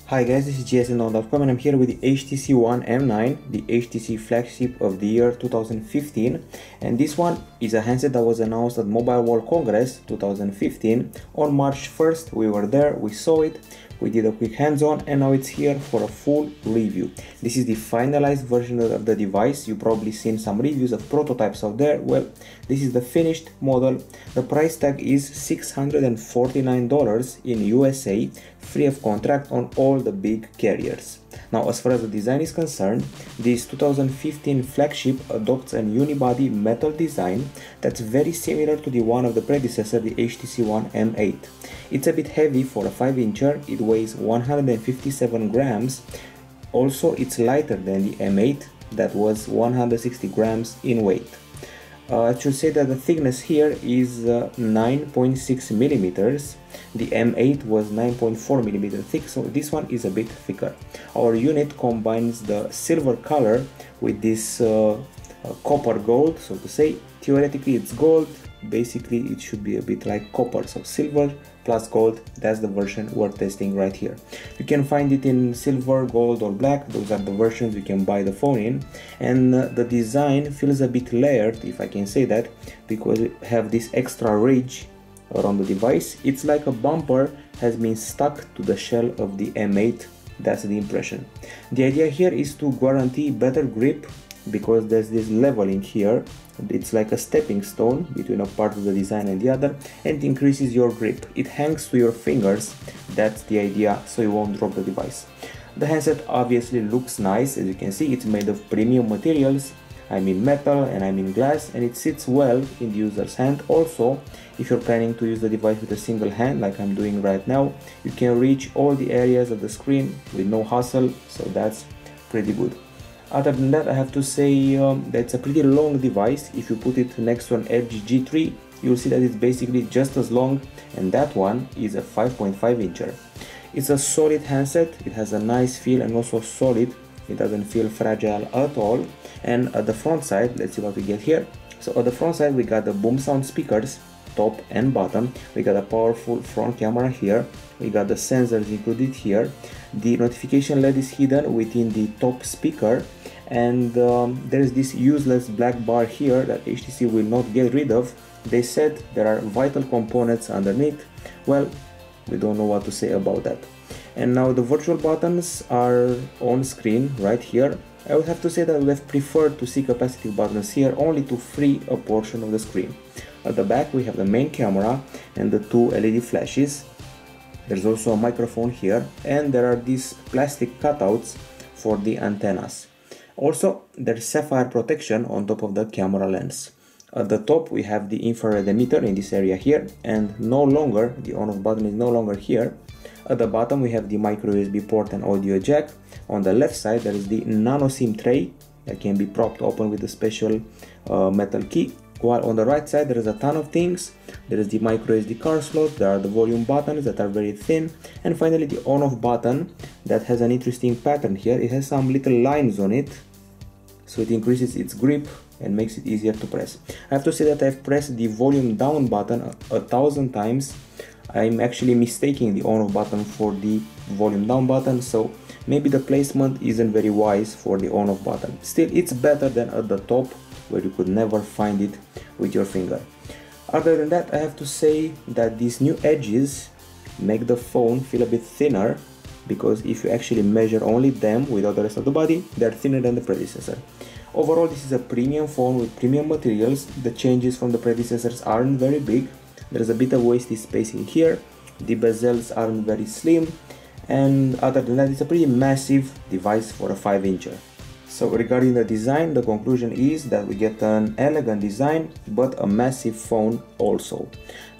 Hi guys, this is gsn.com and I'm here with the HTC One M9, the HTC flagship of the year 2015, and this one is a handset that was announced at Mobile World Congress 2015. On March 1st we were there, we saw it, we did a quick hands-on, and now it's here for a full review. This is the finalized version of the device. You've probably seen some reviews of prototypes out there. Well, this is the finished model. The price tag is $649 in USA, free of contract on all the big carriers. Now, as far as the design is concerned, this 2015 flagship adopts a unibody metal design that's very similar to the one of the predecessor, the HTC One M8. It's a bit heavy for a 5-incher, it weighs 157 grams. Also, it's lighter than the M8 that was 160 grams in weight. I should say that the thickness here is 9.6 millimeters. The M8 was 9.4 millimeter thick, so this one is a bit thicker. Our unit combines the silver color with this copper gold, so to say. Theoretically it's gold, basically it should be a bit like copper, so silver plus gold, that's the version we're testing right here. You can find it in silver, gold or black. Those are the versions you can buy the phone in, and the design feels a bit layered, if I can say that, because we have this extra ridge around the device. It's like a bumper has been stuck to the shell of the M8, that's the impression. The idea here is to guarantee better grip because there's this leveling here. It's like a stepping stone between a part of the design and the other, and it increases your grip. It hangs to your fingers, that's the idea, so you won't drop the device. The handset obviously looks nice. As you can see, it's made of premium materials. I mean metal and I mean glass, and it sits well in the user's hand. Also, if you're planning to use the device with a single hand like I'm doing right now, you can reach all the areas of the screen with no hassle, so that's pretty good. Other than that, I have to say that it's a pretty long device. If you put it next to an LG G3, you'll see that it's basically just as long, and that one is a 5.5 incher. It's a solid handset, it has a nice feel and also solid. It doesn't feel fragile at all. And at the front side, let's see what we get here. So at the front side we got the boom sound speakers, top and bottom. We got a powerful front camera here. We got the sensors included here. The notification LED is hidden within the top speaker, and there's this useless black bar here that HTC will not get rid of. They said there are vital components underneath. Well, we don't know what to say about that. And now the virtual buttons are on screen right here. I would have to say that I would have preferred to see capacitive buttons here only to free a portion of the screen. At the back we have the main camera and the two LED flashes. There's also a microphone here, and there are these plastic cutouts for the antennas. Also, there's sapphire protection on top of the camera lens. At the top we have the infrared emitter in this area here, and no longer, the on-off button is no longer here. At the bottom we have the micro USB port and audio jack. On the left side there is the nano SIM tray that can be propped open with a special metal key. While on the right side there is a ton of things. There is the micro SD card slot, there are the volume buttons that are very thin, and finally the on-off button that has an interesting pattern here. It has some little lines on it, so it increases its grip and makes it easier to press. I have to say that I've pressed the volume down button 1,000 times. I'm actually mistaking the on-off button for the volume down button, so maybe the placement isn't very wise for the on-off button. Still, it's better than at the top, where you could never find it with your finger. Other than that, I have to say that these new edges make the phone feel a bit thinner, because if you actually measure only them without the rest of the body, they're thinner than the predecessor. Overall, this is a premium phone with premium materials. The changes from the predecessors aren't very big. There's a bit of wasted spacing here. The bezels aren't very slim, and other than that, it's a pretty massive device for a 5-incher. So regarding the design, the conclusion is that we get an elegant design, but a massive phone also.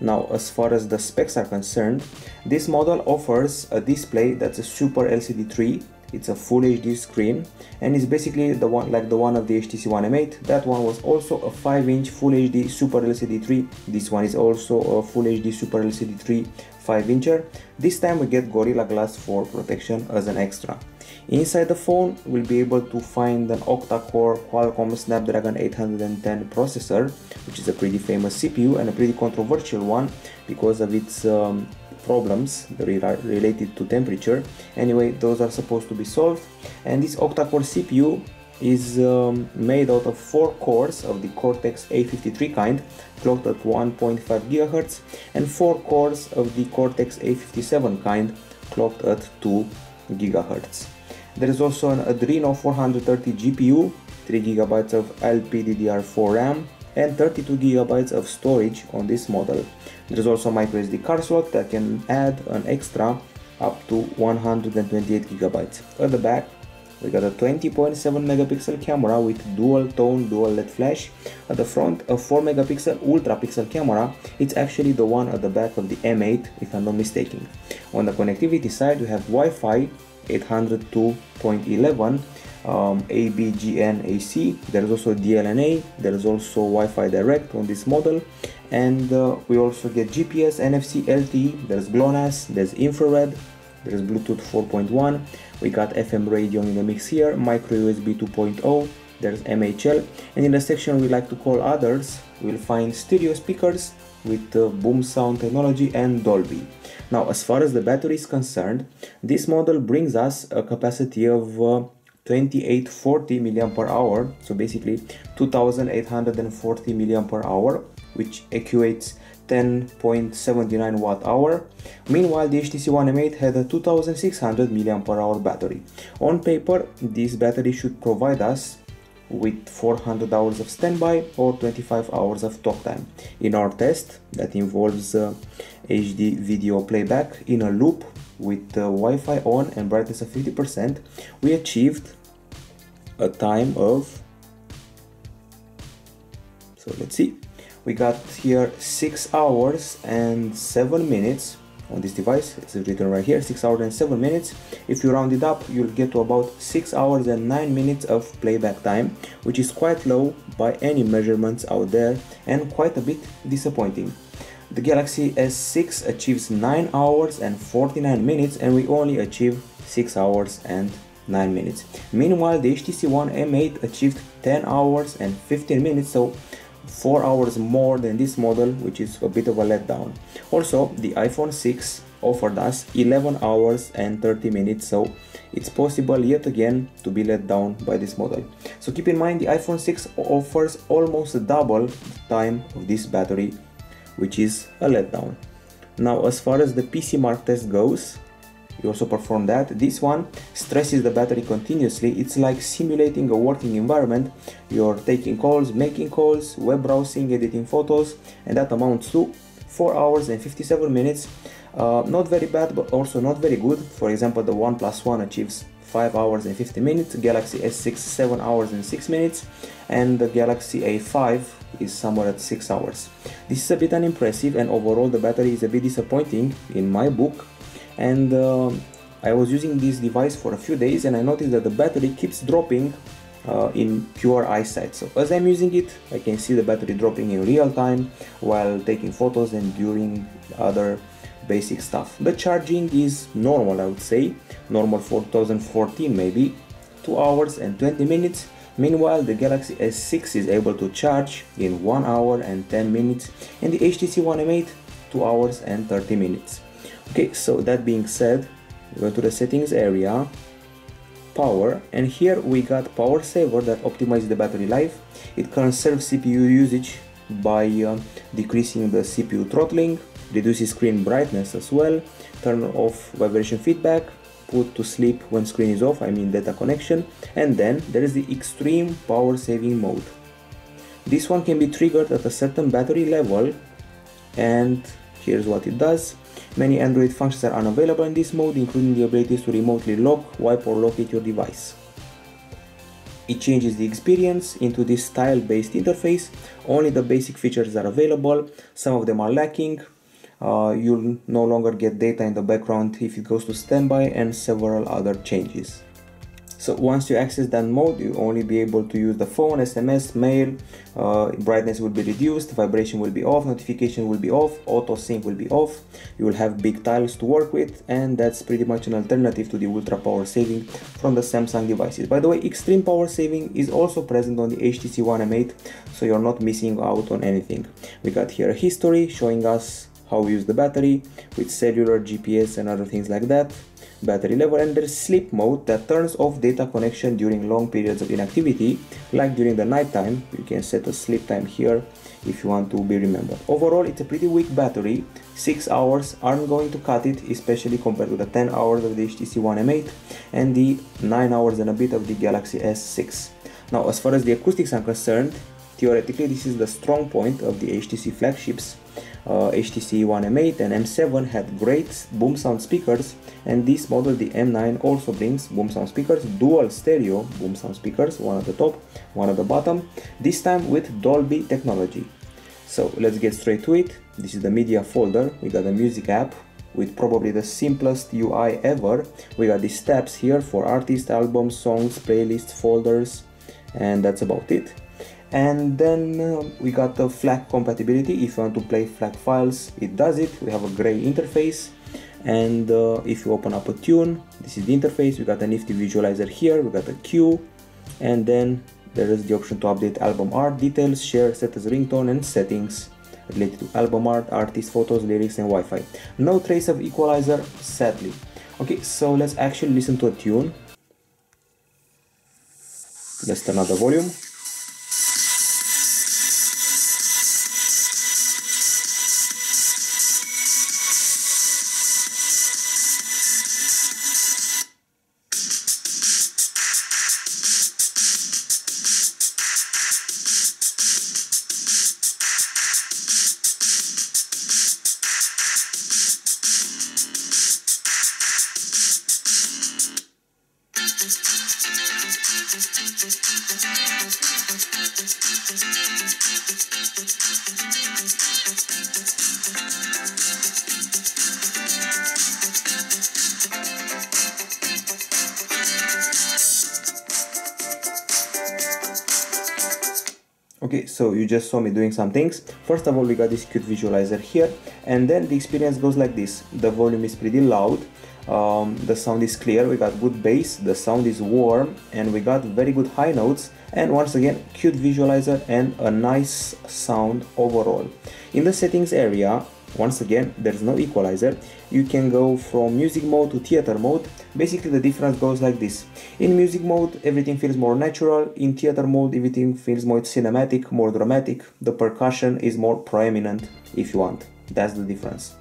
Now, as far as the specs are concerned, this model offers a display that's a Super LCD3. It's a Full HD screen, and it's basically the one like the one of the HTC One M8. That one was also a 5-inch Full HD Super LCD3. This one is also a Full HD Super LCD3 5-incher. This time we get Gorilla Glass 4 protection as an extra. Inside the phone, we'll be able to find an octa-core Qualcomm Snapdragon 810 processor, which is a pretty famous CPU and a pretty controversial one because of its problems related to temperature. Anyway, those are supposed to be solved, and this octa-core CPU is made out of 4 cores of the Cortex A53 kind, clocked at 1.5 GHz, and 4 cores of the Cortex A57 kind, clocked at 2 GHz. There is also an Adreno 430 GPU, 3 GB of LPDDR4 RAM, and 32 GB of storage on this model. There is also a microSD card slot that can add an extra up to 128 GB. At the back, we got a 20.7 megapixel camera with dual tone, dual LED flash. At the front, a 4 megapixel Ultrapixel camera. It's actually the one at the back of the M8, if I'm not mistaken. On the connectivity side, we have Wi-Fi 802.11, ABGN AC. There is also DLNA. There is also Wi-Fi Direct on this model, and we also get GPS, NFC, LTE. There's GLONASS, there's infrared, there's Bluetooth 4.1. We got FM radio in the mix here, micro USB 2.0. There's MHL, and in the section we like to call others, we'll find stereo speakers with boom sound technology and Dolby. Now, as far as the battery is concerned, this model brings us a capacity of 2840 mAh, so basically 2840 mAh, which equates 10.79 Wh. Meanwhile, the HTC One M8 had a 2600 mAh battery. On paper, this battery should provide us with 400 hours of standby or 25 hours of talk time. In our test, that involves HD video playback in a loop with Wi-Fi on and brightness of 50%, we achieved a time of, so let's see, we got here 6 hours and 7 minutes on this device. It's written right here, 6 hours and 7 minutes. If you round it up, you'll get to about 6 hours and 9 minutes of playback time, which is quite low by any measurements out there and quite a bit disappointing. The Galaxy S6 achieves 9 hours and 49 minutes, and we only achieve 6 hours and 9 minutes. Meanwhile, the HTC One M8 achieved 10 hours and 15 minutes, so 4 hours more than this model, which is a bit of a letdown. Also, the iPhone 6 offered us 11 hours and 30 minutes, so it's possible yet again to be let down by this model. So keep in mind, the iPhone 6 offers almost double the time of this battery, which is a letdown. Now, as far as the PC Mark test goes, we also perform that. This one stresses the battery continuously. It's like simulating a working environment. You're taking calls, making calls, web browsing, editing photos, and that amounts to 4 hours and 57 minutes. Not very bad, but also not very good. For example, the OnePlus One achieves 5 hours and 50 minutes, Galaxy S6 7 hours and 6 minutes, and the Galaxy A5 is somewhere at 6 hours. This is a bit unimpressive, and overall the battery is a bit disappointing in my book. And I was using this device for a few days, and I noticed that the battery keeps dropping in pure eyesight. So as I'm using it, I can see the battery dropping in real time while taking photos and during other basic stuff. The charging is normal, I would say, normal for 2014 maybe, 2 hours and 20 minutes. Meanwhile, the Galaxy S6 is able to charge in 1 hour and 10 minutes, and the HTC One M8 2 hours and 30 minutes. Okay, so that being said, we go to the settings area, power, and here we got power saver that optimizes the battery life. It conserves CPU usage by decreasing the CPU throttling, reduces screen brightness as well, turn off vibration feedback, put to sleep when screen is off, I mean data connection, and then there is the extreme power saving mode. This one can be triggered at a certain battery level, and here's what it does. Many Android functions are unavailable in this mode, including the ability to remotely lock, wipe or locate your device. It changes the experience into this style-based interface. Only the basic features are available, some of them are lacking. You'll no longer get data in the background if it goes to standby, and several other changes. So once you access that mode, you'll only be able to use the phone, SMS, mail, brightness will be reduced, vibration will be off, notification will be off, auto sync will be off, you will have big tiles to work with, and that's pretty much an alternative to the ultra power saving from the Samsung devices. By the way, extreme power saving is also present on the HTC One M8, so you're not missing out on anything. We got here a history showing us how we use the battery with cellular, GPS and other things like that, battery level, and there's sleep mode that turns off data connection during long periods of inactivity, like during the night time. You can set a sleep time here if you want to be remembered. Overall, it's a pretty weak battery. 6 hours aren't going to cut it, especially compared to the 10 hours of the HTC One M9 and the 9 hours and a bit of the Galaxy S6. Now, as far as the acoustics are concerned, theoretically this is the strong point of the HTC flagships. HTC One M8 and M7 had great boom sound speakers, and this model, the M9, also brings boom sound speakers, dual stereo boom sound speakers, one at the top, one at the bottom, this time with Dolby technology. So let's get straight to it. This is the media folder. We got a music app with probably the simplest UI ever. We got these tabs here for artists, albums, songs, playlists, folders, and that's about it. And then we got the FLAC compatibility. If you want to play FLAC files, it does it. We have a gray interface, and if you open up a tune, this is the interface. We got a nifty visualizer here, we got a queue, and then there is the option to update album art, details, share, set as ringtone, and settings related to album art, artist, photos, lyrics, and Wi-Fi. No trace of equalizer, sadly. Okay, so let's actually listen to a tune. Let's turn up the volume. Okay, so you just saw me doing some things. First of all, we got this cute visualizer here, and then the experience goes like this. The volume is pretty loud, the sound is clear, we got good bass, the sound is warm, and we got very good high notes, and once again, cute visualizer and a nice sound overall. In the settings area, once again, there's no equalizer. You can go from music mode to theater mode. Basically, the difference goes like this. In music mode, everything feels more natural. In theater mode, everything feels more cinematic, more dramatic. The percussion is more prominent, if you want. That's the difference.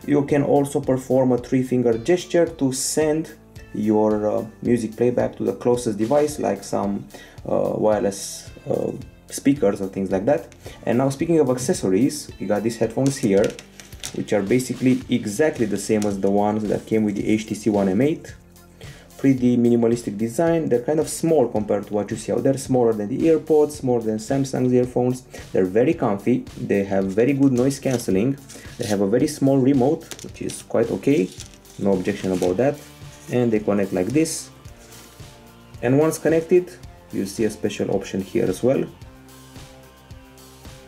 You can also perform a 3-finger gesture to send your music playback to the closest device, like some wireless speakers or things like that. And now, speaking of accessories, we got these headphones here, which are basically exactly the same as the ones that came with the HTC One M8. Pretty minimalistic design. They're kind of small compared to what you see out there, smaller than the AirPods, smaller than Samsung's earphones. They're very comfy, they have very good noise cancelling, they have a very small remote, which is quite okay, no objection about that, and they connect like this. And once connected, you see a special option here as well.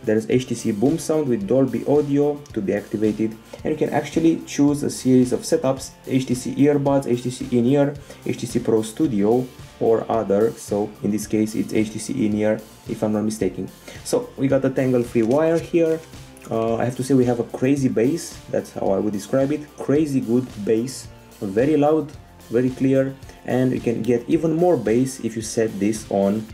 There's HTC Boom Sound with Dolby Audio to be activated, and you can actually choose a series of setups: HTC earbuds, HTC in-ear, HTC Pro Studio, or other. So in this case it's HTC in-ear, if I'm not mistaken. So we got a tangle-free wire here. I have to say we have a crazy bass, that's how I would describe it. Crazy good bass, very loud, very clear, and you can get even more bass if you set this on.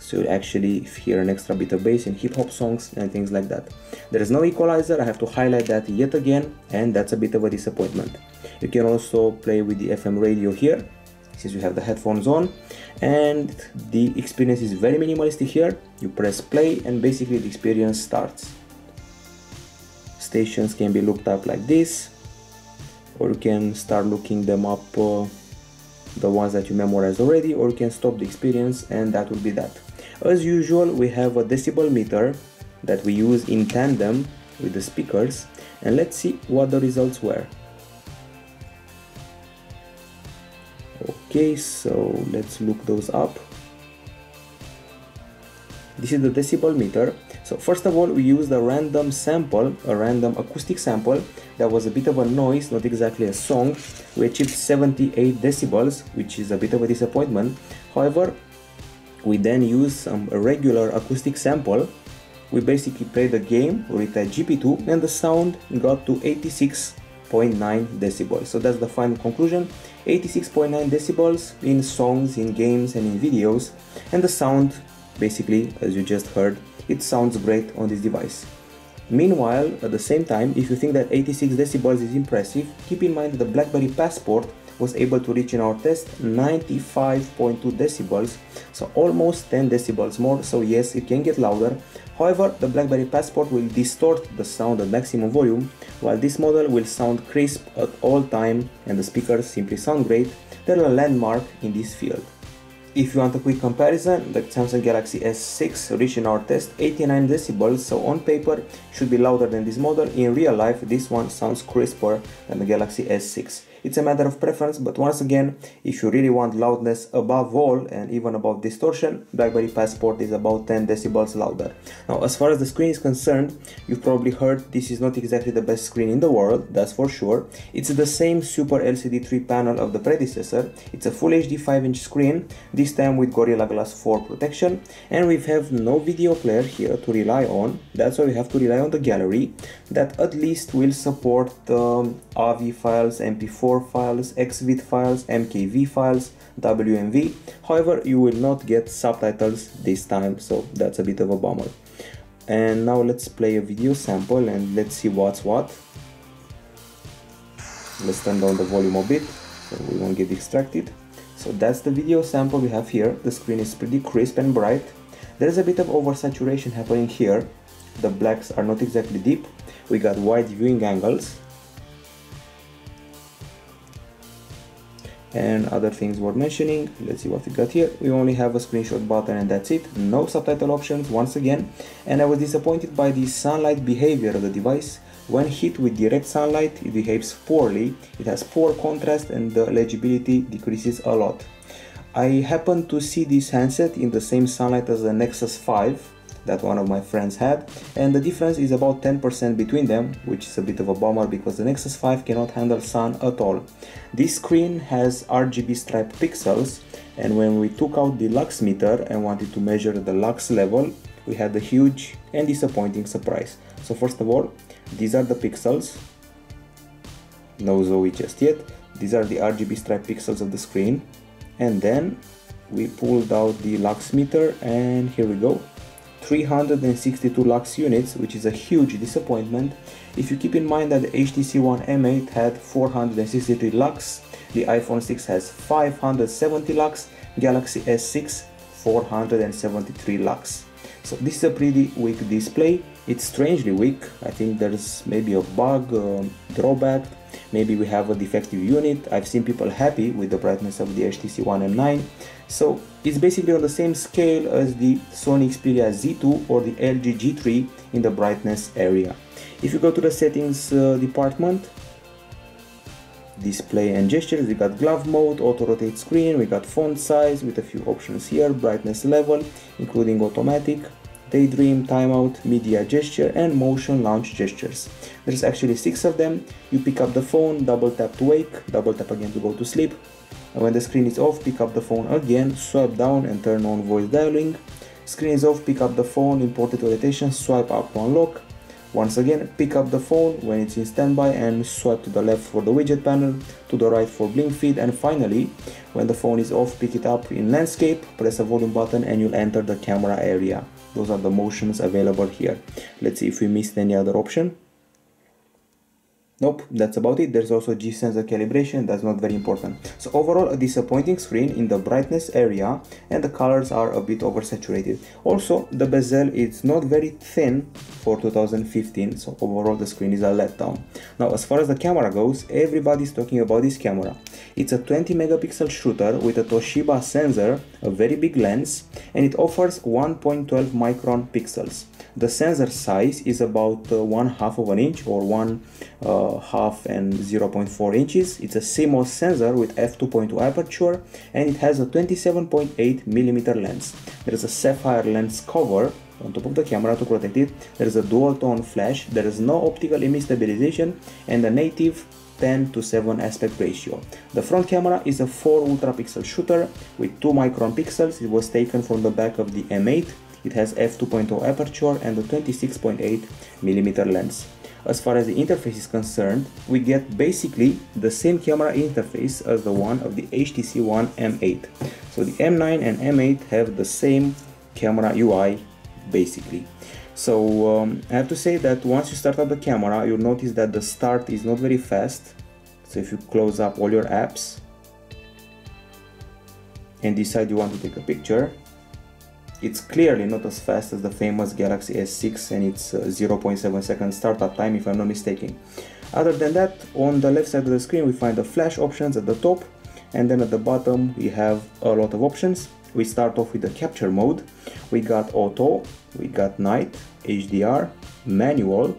So you'll actually hear an extra bit of bass in hip-hop songs and things like that. There is no equalizer, I have to highlight that yet again, and that's a bit of a disappointment. You can also play with the FM radio here, since you have the headphones on, and the experience is very minimalistic here. You press play and basically the experience starts. Stations can be looked up like this, or you can start looking them up, the ones that you memorized already, or you can stop the experience, and that will be that. As usual, we have a decibel meter that we use in tandem with the speakers, and let's see what the results were. Okay, so let's look those up. This is the decibel meter. So first of all, we used a random sample, a random acoustic sample that was a bit of a noise, not exactly a song. We achieved 78 decibels, which is a bit of a disappointment. However, we then used a regular acoustic sample we basically played the game with a GP2 and the sound got to 86.9 decibels. So that's the final conclusion, 86.9 decibels in songs, in games and in videos, and the sound basically, as you just heard, it sounds great on this device. Meanwhile, at the same time, if you think that 86 decibels is impressive, keep in mind that the BlackBerry Passport was able to reach in our test 95.2 decibels, so almost 10 decibels more, so yes, it can get louder. However, the BlackBerry Passport will distort the sound at maximum volume, while this model will sound crisp at all time and the speakers simply sound great. They're a landmark in this field. If you want a quick comparison, the Samsung Galaxy S6 reached in our test 89 decibels, so on paper should be louder than this model. In real life, this one sounds crisper than the Galaxy S6. It's a matter of preference, but once again, if you really want loudness above all and even above distortion, BlackBerry Passport is about 10 decibels louder. Now, as far as the screen is concerned, you've probably heard this is not exactly the best screen in the world, that's for sure. It's the same Super LCD 3 panel of the predecessor. It's a Full HD 5-inch screen, this time with Gorilla Glass 4 protection, and we have no video player here to rely on. That's why we have to rely on the gallery that at least will support AVI files, MP4 files, XVID files, MKV files, WMV. However, you will not get subtitles this time, so that's a bit of a bummer. And now let's play a video sample and let's see what's what. Let's turn down the volume a bit so we won't get distracted. So that's the video sample we have here. The screen is pretty crisp and bright. There's a bit of oversaturation happening here. The blacks are not exactly deep. We got wide viewing angles. And other things worth mentioning, let's see what we got here. We only have a screenshot button and that's it. No subtitle options once again. And I was disappointed by the sunlight behavior of the device. When hit with direct sunlight, it behaves poorly. It has poor contrast and the legibility decreases a lot. I happened to see this handset in the same sunlight as the Nexus 5 that one of my friends had, and the difference is about 10% between them, which is a bit of a bummer because the Nexus 5 cannot handle sun at all. This screen has RGB striped pixels, and when we took out the lux meter and wanted to measure the lux level, we had a huge and disappointing surprise. So first of all, these are the pixels. No Zoe just yet. These are the RGB striped pixels of the screen, and then we pulled out the lux meter and here we go. 362 lux units, which is a huge disappointment. If you keep in mind that the HTC One M9 had 463 lux, the iPhone 6 has 570 lux, Galaxy S6 473 lux. So this is a pretty weak display. It's strangely weak. I think there's maybe a bug, drawback, maybe we have a defective unit. I've seen people happy with the brightness of the HTC One M9. So it's basically on the same scale as the Sony Xperia Z2 or the LG G3 in the brightness area. If you go to the settings department, display and gestures, we got glove mode, auto rotate screen, we got font size with a few options here, brightness level including automatic, daydream, timeout, media gesture and motion launch gestures. There's actually 6 of them. You pick up the phone, double tap to wake, double tap again to go to sleep. And when the screen is off, pick up the phone again, swipe down and turn on voice dialing. Screen is off, pick up the phone, import it to rotation, swipe up to unlock. Once again, pick up the phone when it's in standby and swipe to the left for the widget panel, to the right for blink feed, and finally, when the phone is off, pick it up in landscape, press a volume button and you'll enter the camera area. Those are the motions available here. Let's see if we missed any other option. Nope, that's about it. There's also G sensor calibration, that's not very important. So overall, a disappointing screen in the brightness area, and the colors are a bit oversaturated. Also, the bezel is not very thin for 2015, so overall the screen is a letdown. Now, as far as the camera goes, everybody's talking about this camera. It's a 20 megapixel shooter with a Toshiba sensor, a very big lens, and it offers 1.12 micron pixels. The sensor size is about 1/2 of an inch or 1/2 and 0.4 inches. It's a CMOS sensor with f2.2 aperture and it has a 27.8 millimeter lens. There is a sapphire lens cover on top of the camera to protect it. There is a dual tone flash, there is no optical image stabilization and a native 10:7 aspect ratio. The front camera is a 4 ultrapixel shooter with 2 micron pixels. It was taken from the back of the M8. It has f2.0 aperture and a 26.8mm lens. As far as the interface is concerned, we get basically the same camera interface as the one of the HTC One M8. So the M9 and M8 have the same camera UI basically. So I have to say that once you start up the camera, you'll notice that the start is not very fast. So if you close up all your apps and decide you want to take a picture, it's clearly not as fast as the famous Galaxy S6 and its 0.7 second startup time, if I'm not mistaken. Other than that, on the left side of the screen we find the flash options at the top, and then at the bottom we have a lot of options. We start off with the capture mode. We got auto, we got night, HDR, manual,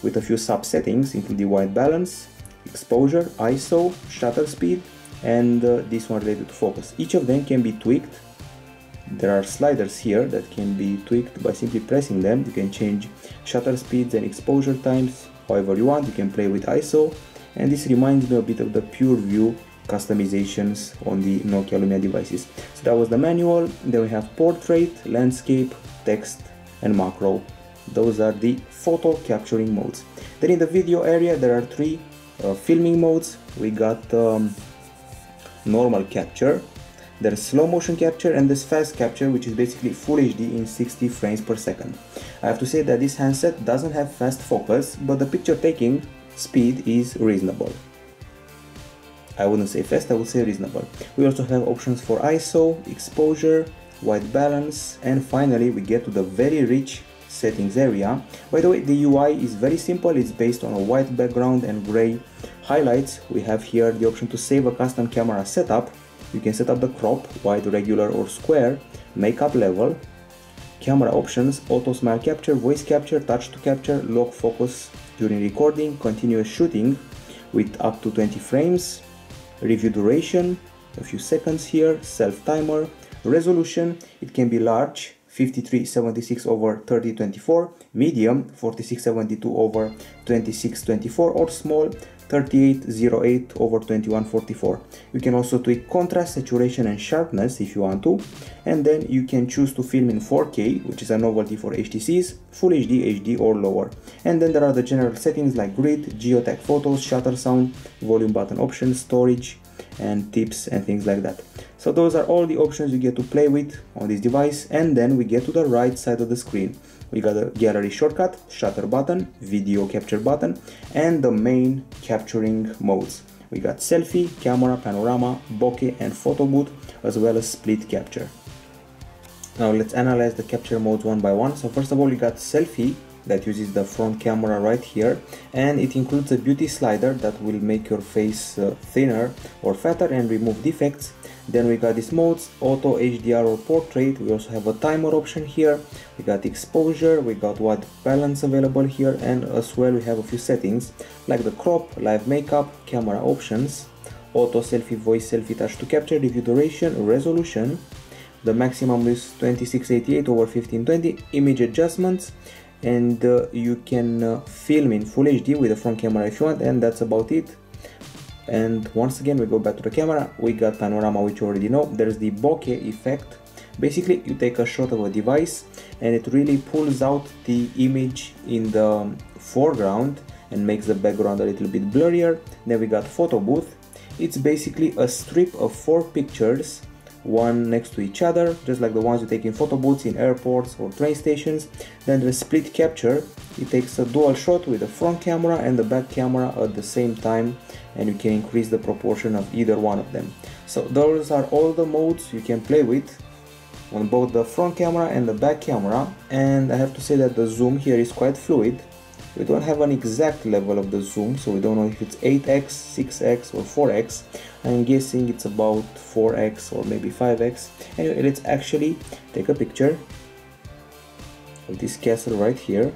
with a few sub-settings including white balance, exposure, ISO, shutter speed, and this one related to focus. Each of them can be tweaked. There are sliders here that can be tweaked by simply pressing them. You can change shutter speeds and exposure times however you want. You can play with ISO, and this reminds me a bit of the pure view customizations on the Nokia Lumia devices. So that was the manual. Then we have portrait, landscape, text, and macro. Those are the photo capturing modes. Then in the video area there are three filming modes. We got normal capture, there's slow motion capture, and there's fast capture, which is basically full HD in 60 frames per second. I have to say that this handset doesn't have fast focus, but the picture taking speed is reasonable. I wouldn't say fast, I would say reasonable. We also have options for ISO, exposure, white balance, and finally we get to the very rich settings area. By the way, the UI is very simple. It's based on a white background and gray highlights. We have here the option to save a custom camera setup. You can set up the crop, wide, regular, or square, makeup level, camera options, auto smile capture, voice capture, touch to capture, lock focus during recording, continuous shooting with up to 20 frames, review duration, a few seconds here, self timer, resolution, it can be large, 5376 over 3024, medium 4672 over 2624, or small 3808 over 2144. You can also tweak contrast, saturation, and sharpness if you want to, and then you can choose to film in 4K, which is a novelty for HTCs, Full HD, HD, or lower. And then there are the general settings like grid, geotag photos, shutter sound, volume button options, storage, and tips and things like that. So those are all the options you get to play with on this device. And then we get to the right side of the screen. We got a gallery shortcut, shutter button, video capture button, and the main capturing modes. We got selfie, camera, panorama, bokeh, and photo booth, as well as split capture. Now let's analyze the capture modes one by one. So first of all, we got selfie, that uses the front camera right here, and it includes a beauty slider that will make your face thinner or fatter and remove defects. Then we got these modes, auto, HDR, or portrait. We also have a timer option here. We got exposure, we got white balance available here, and as well we have a few settings like the crop, live makeup, camera options, auto selfie, voice selfie, touch to capture, review duration, resolution. The maximum is 2688 over 1520, image adjustments, and you can film in full HD with the front camera if you want, and that's about it. And once again we go back to the camera. We got panorama, which you already know. There's the bokeh effect. Basically you take a shot of a device and it really pulls out the image in the foreground and makes the background a little bit blurrier. Then we got photo booth. It's basically a strip of 4 pictures, one next to each other, just like the ones you take in photo booths in airports or train stations. Then the split capture, it takes a dual shot with the front camera and the back camera at the same time, and you can increase the proportion of either one of them. So those are all the modes you can play with on both the front camera and the back camera. And I have to say that the zoom here is quite fluid. We don't have an exact level of the zoom, so we don't know if it's 8x, 6x, or 4x. I'm guessing it's about 4x or maybe 5x. Anyway, let's actually take a picture of this castle right here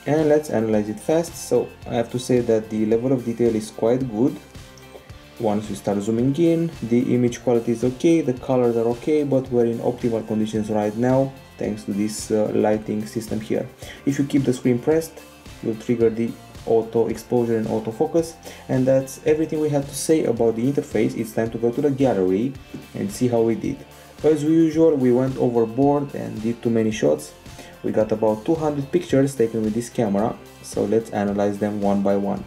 and let's analyze it fast. So I have to say that the level of detail is quite good. Once we start zooming in, the image quality is okay, the colors are okay, but we're in optimal conditions right now thanks to this lighting system here. If you keep the screen pressed, you'll trigger the auto exposure and autofocus. And that's everything we have to say about the interface. It's time to go to the gallery and see how we did. As usual, we went overboard and did too many shots. We got about 200 pictures taken with this camera, so let's analyze them one by one.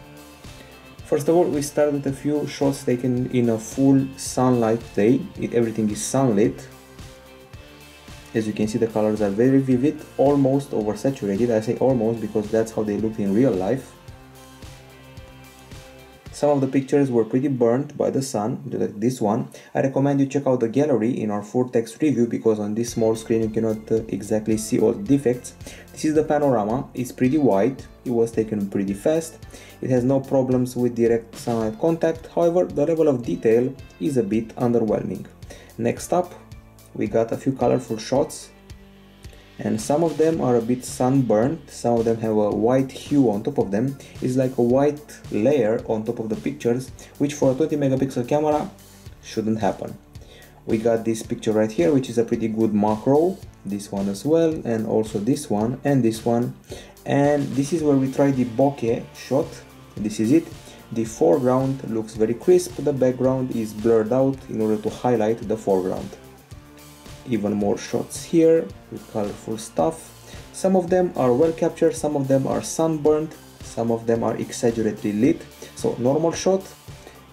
First of all, we start with a few shots taken in a full sunlight day. Everything is sunlit. As you can see, the colors are very vivid, almost oversaturated. I say almost because that's how they look in real life. Some of the pictures were pretty burnt by the sun, like this one. I recommend you check out the gallery in our full text review because on this small screen you cannot exactly see all the defects. This is the panorama. It's pretty wide. It was taken pretty fast. It has no problems with direct sunlight contact. However, the level of detail is a bit underwhelming. Next up, we got a few colorful shots. And some of them are a bit sunburnt, some of them have a white hue on top of them. It's like a white layer on top of the pictures, which for a 20 megapixel camera shouldn't happen. We got this picture right here, which is a pretty good macro, this one as well, and also this one and this one. And this is where we try the bokeh shot. This is it. The foreground looks very crisp, the background is blurred out in order to highlight the foreground. Even more shots here with colorful stuff. Some of them are well captured, some of them are sunburned, some of them are exaggeratedly lit. So normal shot,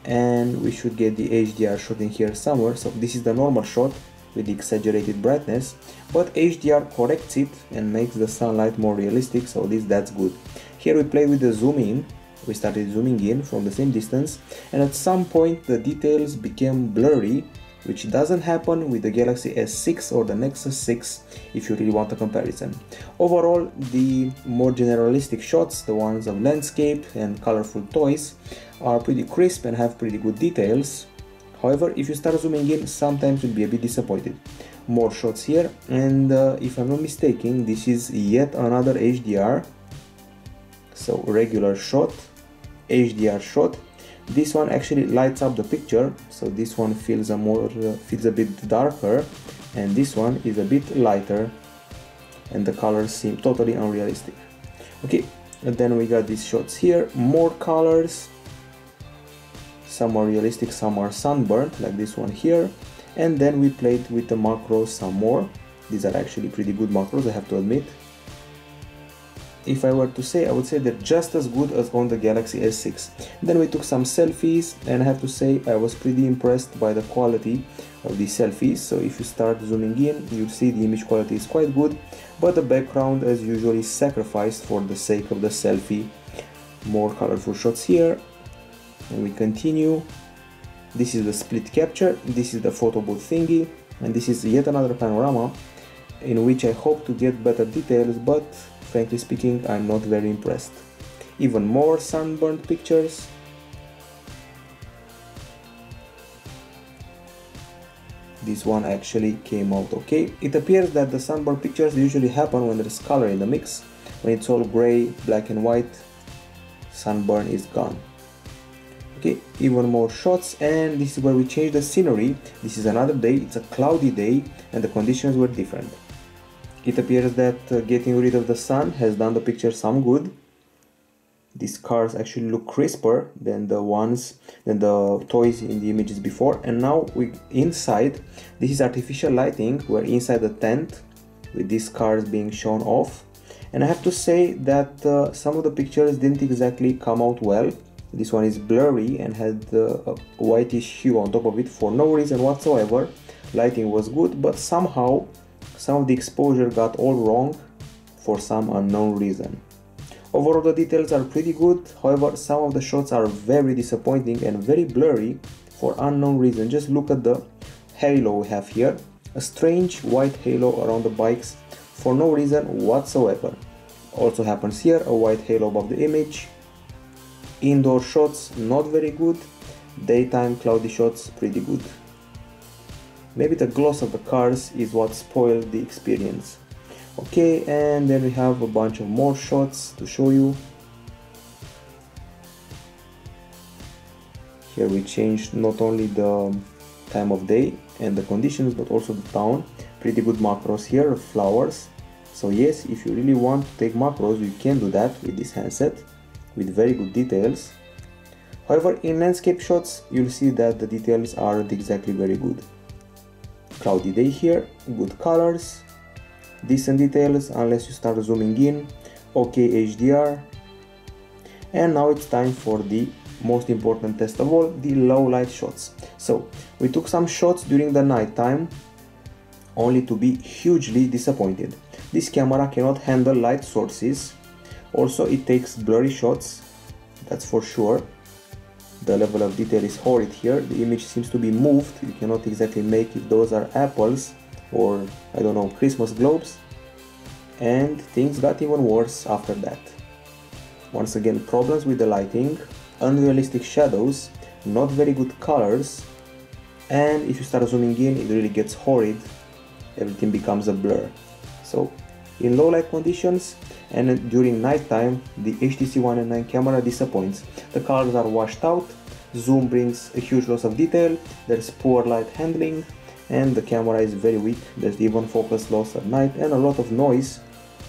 and we should get the HDR shot in here somewhere. So this is the normal shot with the exaggerated brightness, but HDR corrects it and makes the sunlight more realistic, so that's good. Here we play with the zoom in. We started zooming in from the same distance, and at some point the details became blurry, which doesn't happen with the Galaxy S6 or the Nexus 6 if you really want a comparison. Overall, the more generalistic shots, the ones of landscape and colorful toys, are pretty crisp and have pretty good details. However, if you start zooming in, sometimes you'll be a bit disappointed. More shots here, and if I'm not mistaken, this is yet another HDR. So regular shot, HDR shot. This one actually lights up the picture, so this one feels a bit darker, and this one is a bit lighter, and the colors seem totally unrealistic. Okay, and then we got these shots here, more colors. Some are realistic, some are sunburnt, like this one here. And then we played with the macros some more. These are actually pretty good macros, I have to admit. If I were to say, I would say they're just as good as on the Galaxy S6. Then we took some selfies, and I have to say I was pretty impressed by the quality of these selfies. So if you start zooming in, you'll see the image quality is quite good, but the background as usual is sacrificed for the sake of the selfie. More colorful shots here, and we continue. This is the split capture, this is the photo booth thingy, and this is yet another panorama in which I hope to get better details, but frankly speaking, I'm not very impressed. Even more sunburned pictures. This one actually came out okay. It appears that the sunburned pictures usually happen when there's color in the mix. When it's all gray, black and white, sunburn is gone. Okay, even more shots, and this is where we change the scenery. This is another day, it's a cloudy day, and the conditions were different. It appears that getting rid of the sun has done the picture some good. These cars actually look crisper than the toys in the images before. And now inside, this is artificial lighting. We're inside the tent with these cars being shown off. And I have to say that some of the pictures didn't exactly come out well. This one is blurry and had a whitish hue on top of it for no reason whatsoever. Lighting was good, but somehow some of the exposure got all wrong for some unknown reason. Overall, the details are pretty good, however some of the shots are very disappointing and very blurry for unknown reason. Just look at the halo we have here, a strange white halo around the bikes for no reason whatsoever. Also happens here, a white halo above the image. Indoor shots not very good, daytime cloudy shots pretty good. Maybe the gloss of the cars is what spoiled the experience. Okay, and then we have a bunch of more shots to show you. Here we changed not only the time of day and the conditions, but also the town. Pretty good macros here of flowers. So yes, if you really want to take macros, you can do that with this handset with very good details. However, in landscape shots, you'll see that the details aren't exactly very good. Cloudy day here, good colors, decent details unless you start zooming in, okay HDR. And now it's time for the most important test of all, the low light shots. So we took some shots during the night time, only to be hugely disappointed. This camera cannot handle light sources. Also, it takes blurry shots, that's for sure. The level of detail is horrid here. The image seems to be moved. You cannot exactly make if those are apples or, I don't know, Christmas globes. And things got even worse after that. Once again, problems with the lighting, unrealistic shadows, not very good colors, and if you start zooming in, it really gets horrid. Everything becomes a blur. So in low light conditions and during night time, the HTC One M9 camera disappoints. The colors are washed out, zoom brings a huge loss of detail, there's poor light handling, and the camera is very weak. There's even focus loss at night and a lot of noise.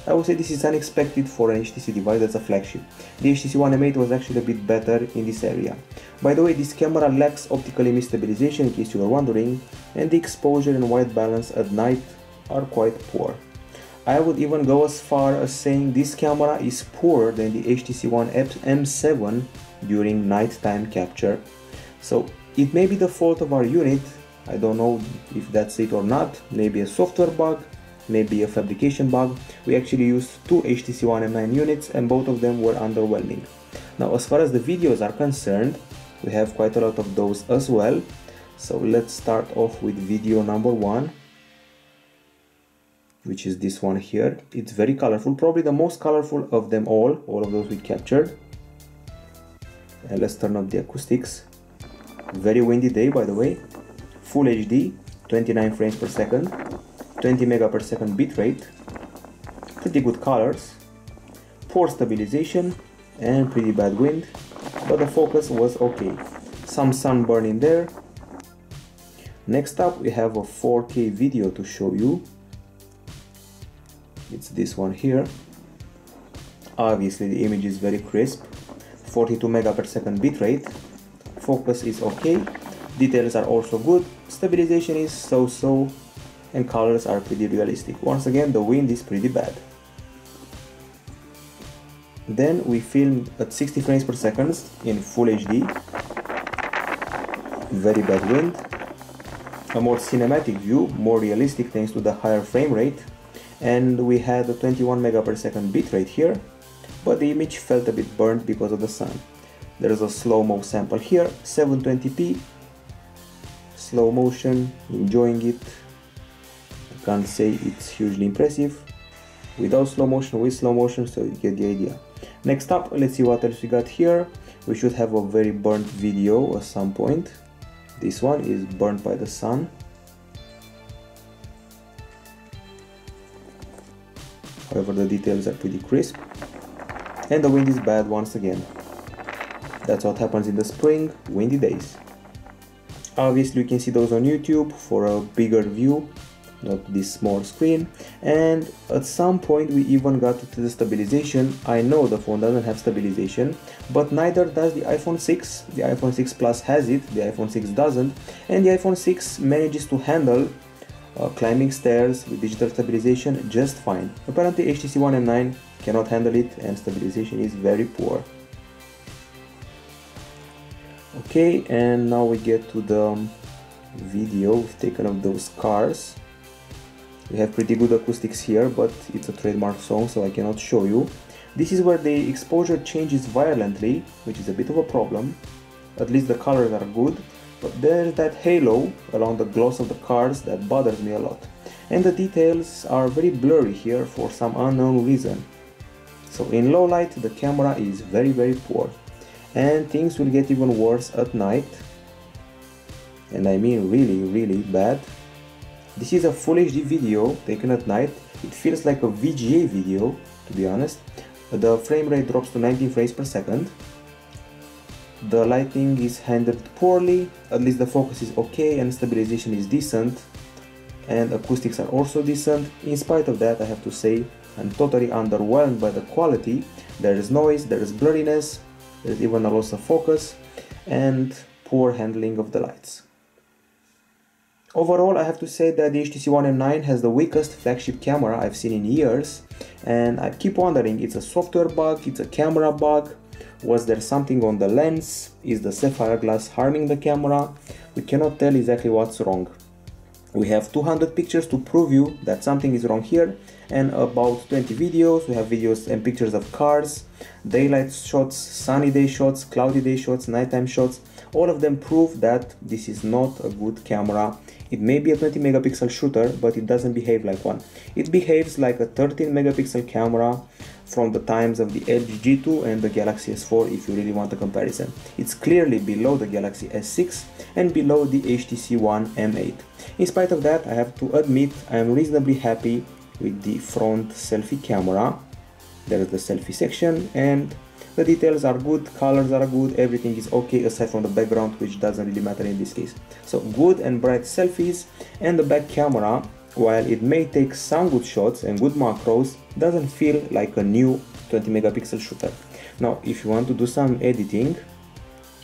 I would say this is unexpected for an HTC device that's a flagship. The HTC One M8 was actually a bit better in this area. By the way, this camera lacks optical image stabilization, in case you were wondering, and the exposure and white balance at night are quite poor. I would even go as far as saying this camera is poorer than the HTC One M7 during nighttime capture. So it may be the fault of our unit. I don't know if that's it or not. Maybe a software bug, maybe a fabrication bug. We actually used two HTC One M9 units and both of them were underwhelming. Now, as far as the videos are concerned, we have quite a lot of those as well. So let's start off with video number 1, which is this one here. It's very colorful, probably the most colorful of them all of those we captured. And let's turn up the acoustics. Very windy day, by the way. Full HD, 29 frames per second, 20 megapixel bitrate, pretty good colors, poor stabilization and pretty bad wind, but the focus was okay. Some sunburn in there. Next up we have a 4K video to show you. It's this one here. Obviously the image is very crisp, 42 megapixel bitrate, focus is okay, details are also good, stabilization is so-so, and colors are pretty realistic. Once again, the wind is pretty bad. Then we filmed at 60 frames per second in full HD, very bad wind, a more cinematic view, more realistic thanks to the higher frame rate, and we had a 21 megapixel bitrate here, but the image felt a bit burnt because of the sun. There is a slow-mo sample here, 720p, slow motion, enjoying it. I can't say it's hugely impressive. Without slow motion, with slow motion, so you get the idea. Next up, let's see what else we got here. We should have a very burnt video at some point. This one is burnt by the sun. However, the details are pretty crisp. And the wind is bad once again. That's what happens in the spring, windy days. Obviously you can see those on YouTube for a bigger view, not this small screen. And at some point we even got to the stabilization. I know the phone doesn't have stabilization, but neither does the iPhone 6. The iPhone 6 Plus has it, the iPhone 6 doesn't. And the iPhone 6 manages to handle climbing stairs with digital stabilization just fine. Apparently HTC One M9 cannot handle it and stabilization is very poor. Okay, and now we get to the video taken of those cars. We have pretty good acoustics here, but it's a trademark song, so I cannot show you. This is where the exposure changes violently, which is a bit of a problem. At least the colors are good, but there's that halo around the gloss of the cars that bothers me a lot. And the details are very blurry here for some unknown reason. So in low light, the camera is very poor. And things will get even worse at night, and I mean really bad. This is a full HD video taken at night. It feels like a VGA video, to be honest. The frame rate drops to 19 frames per second. The lighting is handled poorly, at least the focus is okay and stabilization is decent, and acoustics are also decent. In spite of that, I have to say I'm totally underwhelmed by the quality. There is noise, there is blurriness, there's even a loss of focus and poor handling of the lights. Overall, I have to say that the HTC One M9 has the weakest flagship camera I've seen in years, and I keep wondering, it's a software bug, it's a camera bug, was there something on the lens, is the sapphire glass harming the camera? We cannot tell exactly what's wrong. We have 200 pictures to prove you that something is wrong here, and about 20 videos. We have videos and pictures of cars, daylight shots, sunny day shots, cloudy day shots, nighttime shots. All of them prove that this is not a good camera. It may be a 20 megapixel shooter, but it doesn't behave like one. It behaves like a 13 megapixel camera from the times of the LG G2 and the Galaxy S4 if you really want a comparison. It's clearly below the Galaxy S6 and below the HTC One M9. In spite of that, I have to admit I am reasonably happy with the front selfie camera. There is the selfie section and the details are good, colors are good, everything is okay aside from the background, which doesn't really matter in this case. So good and bright selfies, and the back camera, while it may take some good shots and good macros, doesn't feel like a new 20 megapixel shooter. Now if you want to do some editing,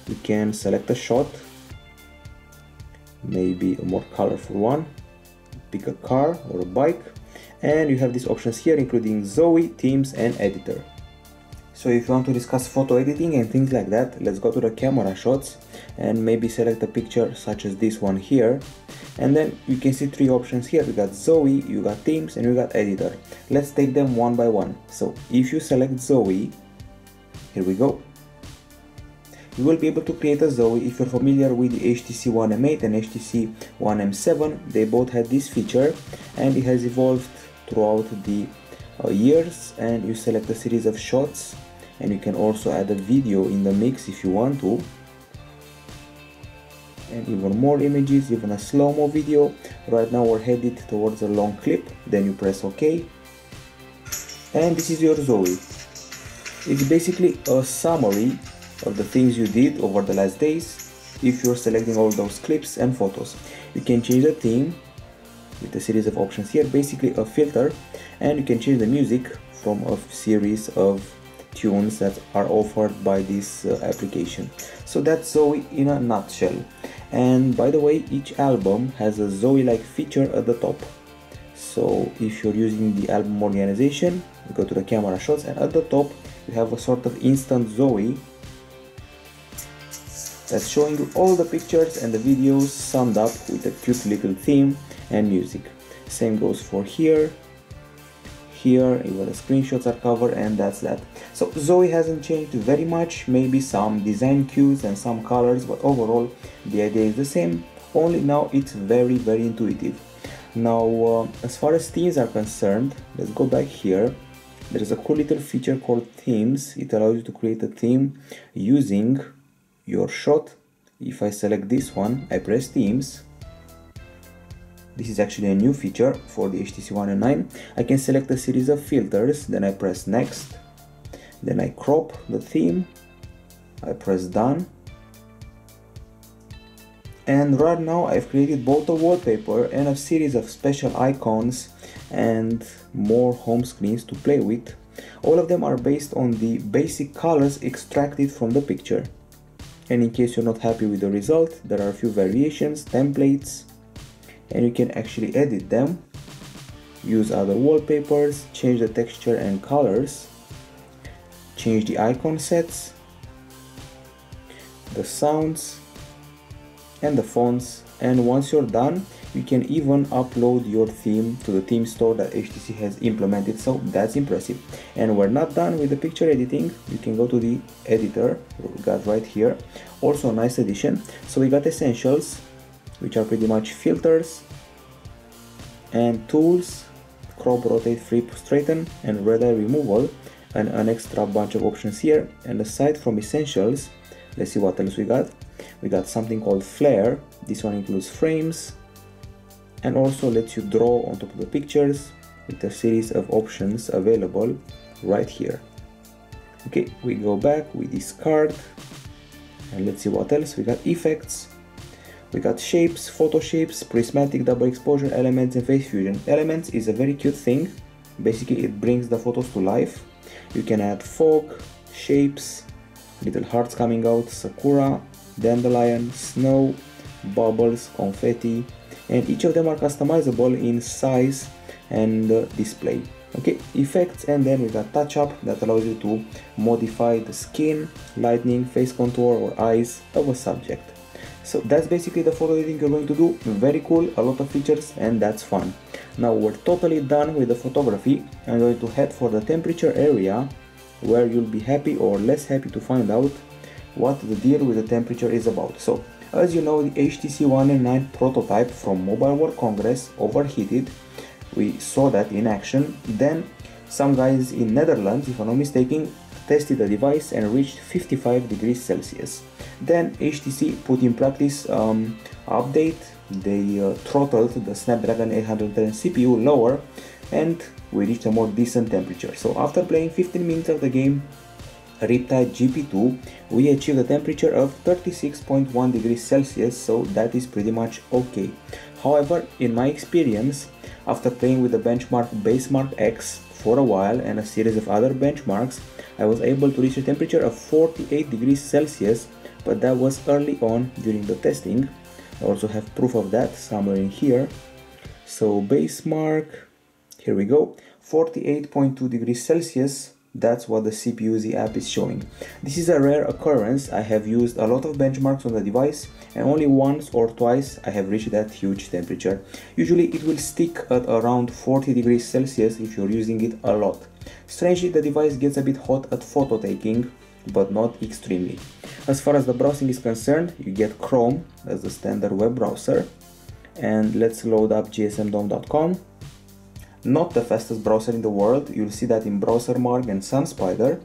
you can select a shot, maybe a more colorful one, pick a car or a bike, and you have these options here including Zoe, Themes and Editor. So if you want to discuss photo editing and things like that, let's go to the camera shots and maybe select a picture such as this one here, and then you can see three options here. You got Zoe, you got Themes and you got Editor. Let's take them one by one. So if you select Zoe, here we go. You will be able to create a Zoe. If you're familiar with the HTC One M9 and HTC One M7, they both had this feature and it has evolved throughout the years, and you select a series of shots and you can also add a video in the mix if you want to, and even more images, even a slow-mo video. Right now we're headed towards a long clip, then you press OK and this is your Zoe. It's basically a summary of the things you did over the last days if you're selecting all those clips and photos. You can change the theme with a series of options here, basically a filter, and you can change the music from a series of tunes that are offered by this application. So that's Zoe in a nutshell. And by the way, each album has a Zoe-like feature at the top. So if you're using the album organization, you go to the camera shots and at the top you have a sort of instant Zoe that's showing you all the pictures and the videos summed up with a cute little theme and music. Same goes for here, even the screenshots are covered, and that's that. So Zoe hasn't changed very much, maybe some design cues and some colors, but overall the idea is the same, only now it's very intuitive. Now as far as themes are concerned, let's go back here. There is a cool little feature called Themes. It allows you to create a theme using your shot. If I select this one, I press Themes. This is actually a new feature for the HTC One M9. I can select a series of filters, then I press Next, then I crop the theme, I press Done, and right now I've created both a wallpaper and a series of special icons and more home screens to play with. All of them are based on the basic colors extracted from the picture. And in case you're not happy with the result, there are a few variations, templates, and you can actually edit them, use other wallpapers, change the texture and colors, change the icon sets, the sounds and the fonts, and once you're done you can even upload your theme to the theme store that HTC has implemented, so that's impressive. And we're not done with the picture editing. You can go to the editor we got right here, also a nice addition. So we got essentials, which are pretty much filters and tools, crop, rotate, flip, straighten and red eye removal, and an extra bunch of options here. And aside from essentials, let's see what else we got. We got something called flare. This one includes frames and also lets you draw on top of the pictures with a series of options available right here. Okay, we go back, we discard, and let's see what else. We got effects, we got shapes, photo shapes, prismatic, double exposure, elements and face fusion. Elements is a very cute thing. Basically it brings the photos to life. You can add fog, shapes, little hearts coming out, sakura, dandelion, snow, bubbles, confetti, and each of them are customizable in size and display. Okay, effects, and then we got touch up that allows you to modify the skin, lighting, face contour or eyes of a subject. So that's basically the photo editing you're going to do. Very cool, a lot of features, and that's fun. Now we're totally done with the photography. I'm going to head for the temperature area, where you'll be happy or less happy to find out what the deal with the temperature is about. So as you know, the HTC One M9 prototype from Mobile World Congress overheated. We saw that in action. Then some guys in Netherlands, if I'm not mistaken, tested the device and reached 55 degrees Celsius. Then HTC put in practice update. They throttled the Snapdragon 810 CPU lower, and we reached a more decent temperature. So after playing 15 minutes of the game, Riptide GP2, we achieved a temperature of 36.1 degrees Celsius, so that is pretty much okay. However, in my experience, after playing with the benchmark Basemark X for a while and a series of other benchmarks, I was able to reach a temperature of 48 degrees Celsius, but that was early on during the testing. I also have proof of that somewhere in here. So Basemark, here we go, 48.2 degrees Celsius. That's what the CPUZ app is showing. This is a rare occurrence. I have used a lot of benchmarks on the device, and only once or twice I have reached that huge temperature. Usually it will stick at around 40 degrees Celsius if you're using it a lot. Strangely, the device gets a bit hot at photo taking, but not extremely. As far as the browsing is concerned, you get Chrome as the standard web browser, and let's load up gsmdom.com. Not the fastest browser in the world. You'll see that in BrowserMark and SunSpider.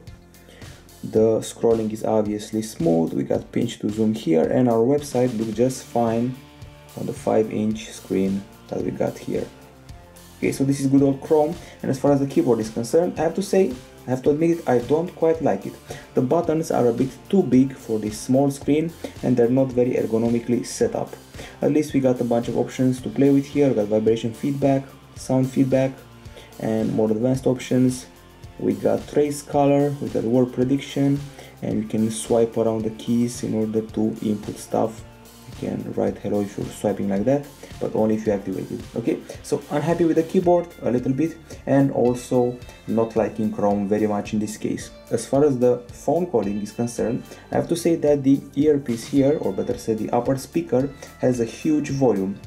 The scrolling is obviously smooth. We got pinch to zoom here, and our website looks just fine on the 5-inch screen that we got here. Okay, so this is good old Chrome. And as far as the keyboard is concerned, I have to admit it, I don't quite like it. The buttons are a bit too big for this small screen, and they're not very ergonomically set up. At least we got a bunch of options to play with here. We got vibration feedback, sound feedback, and more advanced options. We got trace color, we got word prediction, and you can swipe around the keys in order to input stuff. You can write hello if you're swiping like that, but only if you activate it. Okay, so unhappy with the keyboard a little bit, and also not liking Chrome very much in this case. As far as the phone calling is concerned, I have to say that the earpiece here, or better said the upper speaker, has a huge volume.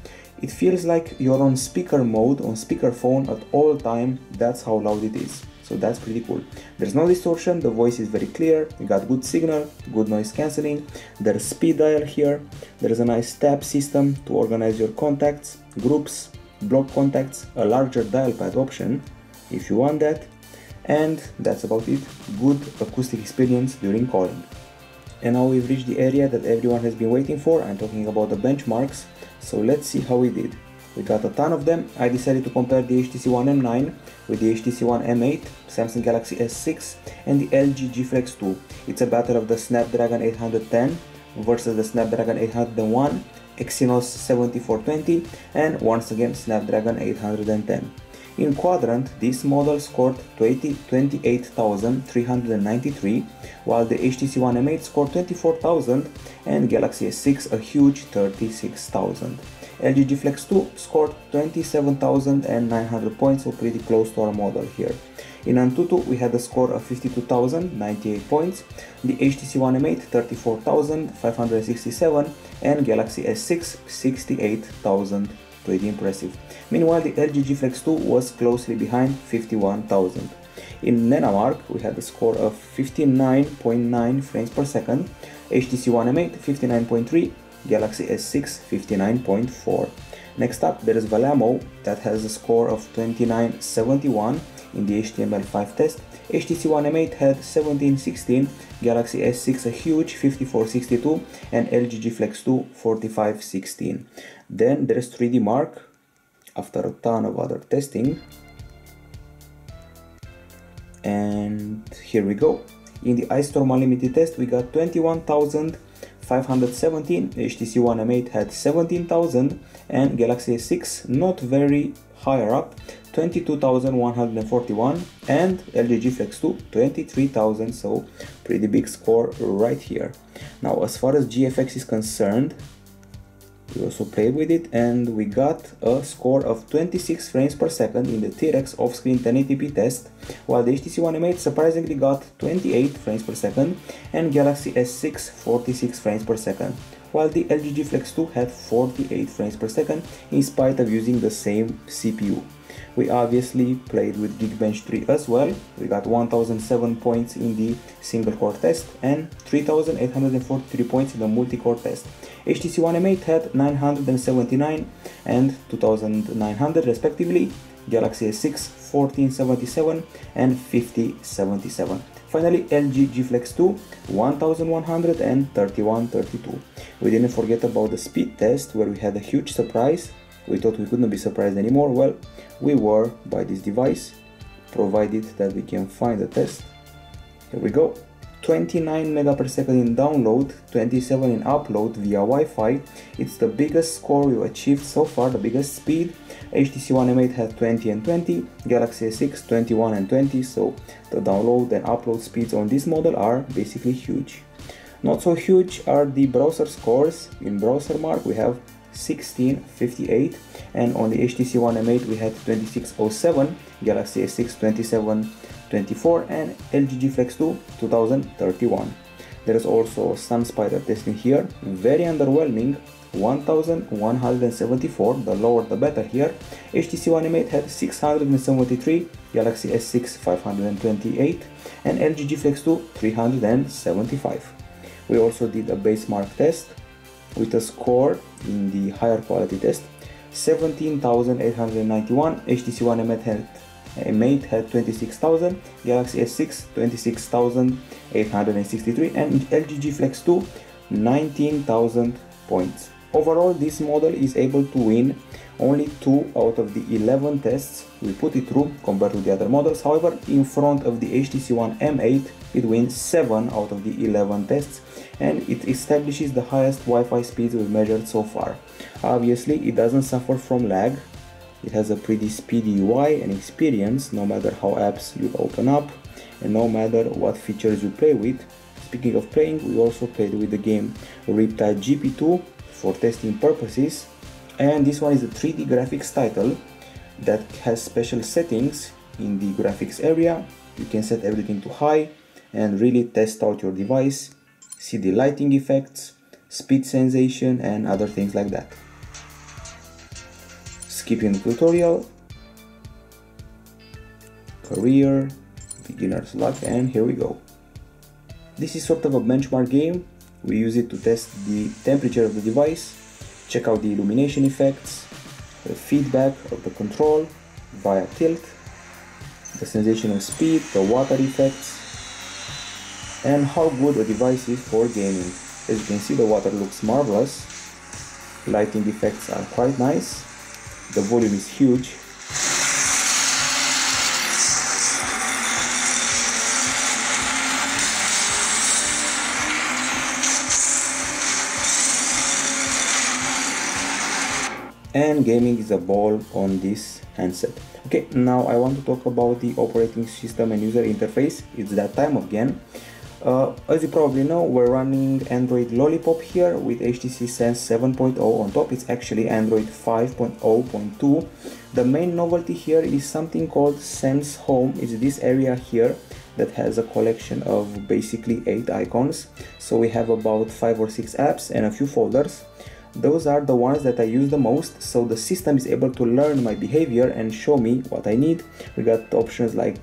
It feels like you're on speaker mode, on speakerphone at all time. That's how loud it is. So that's pretty cool. There's no distortion, the voice is very clear, you got good signal, good noise cancelling. There's speed dial here, there's a nice tab system to organize your contacts, groups, block contacts, a larger dial pad option if you want that, and that's about it. Good acoustic experience during calling. And now we've reached the area that everyone has been waiting for. I'm talking about the benchmarks. So let's see how we did. We got a ton of them. I decided to compare the HTC One M9 with the HTC One M8, Samsung Galaxy S6, and the LG G Flex 2. It's a battle of the Snapdragon 810 versus the Snapdragon 801, Exynos 7420, and once again Snapdragon 810. In quadrant, this model scored 28,393, while the HTC One M8 scored 24,000 and Galaxy S6 a huge 36,000. LG G Flex 2 scored 27,900 points, so pretty close to our model here. In Antutu, we had a score of 52,098 points, the HTC One M8 34,567 and Galaxy S6 68,000. Pretty impressive. Meanwhile, the LG G Flex 2 was closely behind, 51,000. In Nenamark, we had a score of 59.9 frames per second, HTC One M8 59.3, Galaxy S6 59.4. Next up, there is Valamo that has a score of 2971 in the HTML5 test. HTC One M8 had 1716, Galaxy S6 a huge 5462, and LG G Flex 2 4516. Then there's 3D Mark after a ton of other testing. And here we go. In the iStorm Unlimited test, we got 21,517, HTC One M8 had 17,000, and Galaxy S6 not very higher up, 22,141, and LG G Flex 2 23,000, so pretty big score right here. Now as far as GFX is concerned, We also played with it and we got a score of 26 frames per second in the T-Rex off-screen 1080p test, while the HTC One M9 surprisingly got 28 frames per second and Galaxy S6 46 frames per second, while the LG G Flex 2 had 48 frames per second in spite of using the same CPU. We obviously played with Geekbench 3 as well. We got 1007 points in the single core test and 3843 points in the multi-core test. HTC One M8 had 979 and 2900 respectively, Galaxy S6 1477 and 5077. Finally, LG G Flex 2 1100 and 3132. We didn't forget about the speed test where we had a huge surprise. We thought we couldn't be surprised anymore. Well, we were by this device, provided that we can find the test. Here we go. 29 megapixel in download, 27 in upload via Wi-Fi. It's the biggest score we've achieved so far, the biggest speed. HTC One M8 had 20 and 20, Galaxy S6 21 and 20, so the download and upload speeds on this model are basically huge. Not so huge are the browser scores. In BrowserMark we have 1658 and on the HTC One M8 we had 2607, Galaxy S6 2724 and LG G Flex 2 2031. There is also SunSpider testing here, very underwhelming, 1174, the lower the better here. HTC One M8 had 673, Galaxy S6 528 and LG G Flex 2 375. We also did a basemark test with a score in the higher quality test, 17,891, HTC One M8 had 26,000, Galaxy S6 26,863 and LG G Flex 2 19,000 points. Overall, this model is able to win only 2 out of the 11 tests we put it through compared to the other models. However, in front of the HTC One M8, it wins 7 out of the 11 tests and it establishes the highest Wi-Fi speeds we've measured so far. Obviously, it doesn't suffer from lag. It has a pretty speedy UI and experience no matter how apps you open up and no matter what features you play with. Speaking of playing, we also played with the game Riptide GP2 for testing purposes, and this one is a 3D graphics title that has special settings in the graphics area. You can set everything to high and really test out your device, see the lighting effects, speed sensation and other things like that. Skipping the tutorial, career, beginner's luck, and here we go. This is sort of a benchmark game. We use it to test the temperature of the device, check out the illumination effects, the feedback of the control via tilt, the sensation of speed, the water effects, and how good a device is for gaming. As you can see, the water looks marvelous, lighting effects are quite nice, the volume is huge. And gaming is a ball on this handset. Okay, now I want to talk about the operating system and user interface. It's that time again. As you probably know, we're running Android Lollipop here with HTC Sense 7.0 on top. It's actually Android 5.0.2. The main novelty here is something called Sense Home. It's this area here that has a collection of basically 8 icons. So we have about 5 or 6 apps and a few folders. Those are the ones that I use the most, so the system is able to learn my behavior and show me what I need. We got options like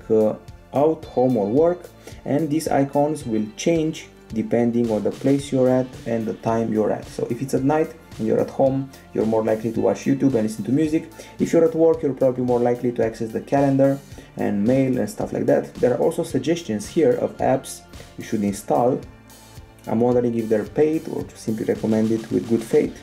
out, home or work, and these icons will change depending on the place you're at and the time you're at. So if it's at night and you're at home, you're more likely to watch YouTube and listen to music. If you're at work, you're probably more likely to access the calendar and mail and stuff like that. There are also suggestions here of apps you should install. I'm wondering if they're paid or simply recommended with good faith.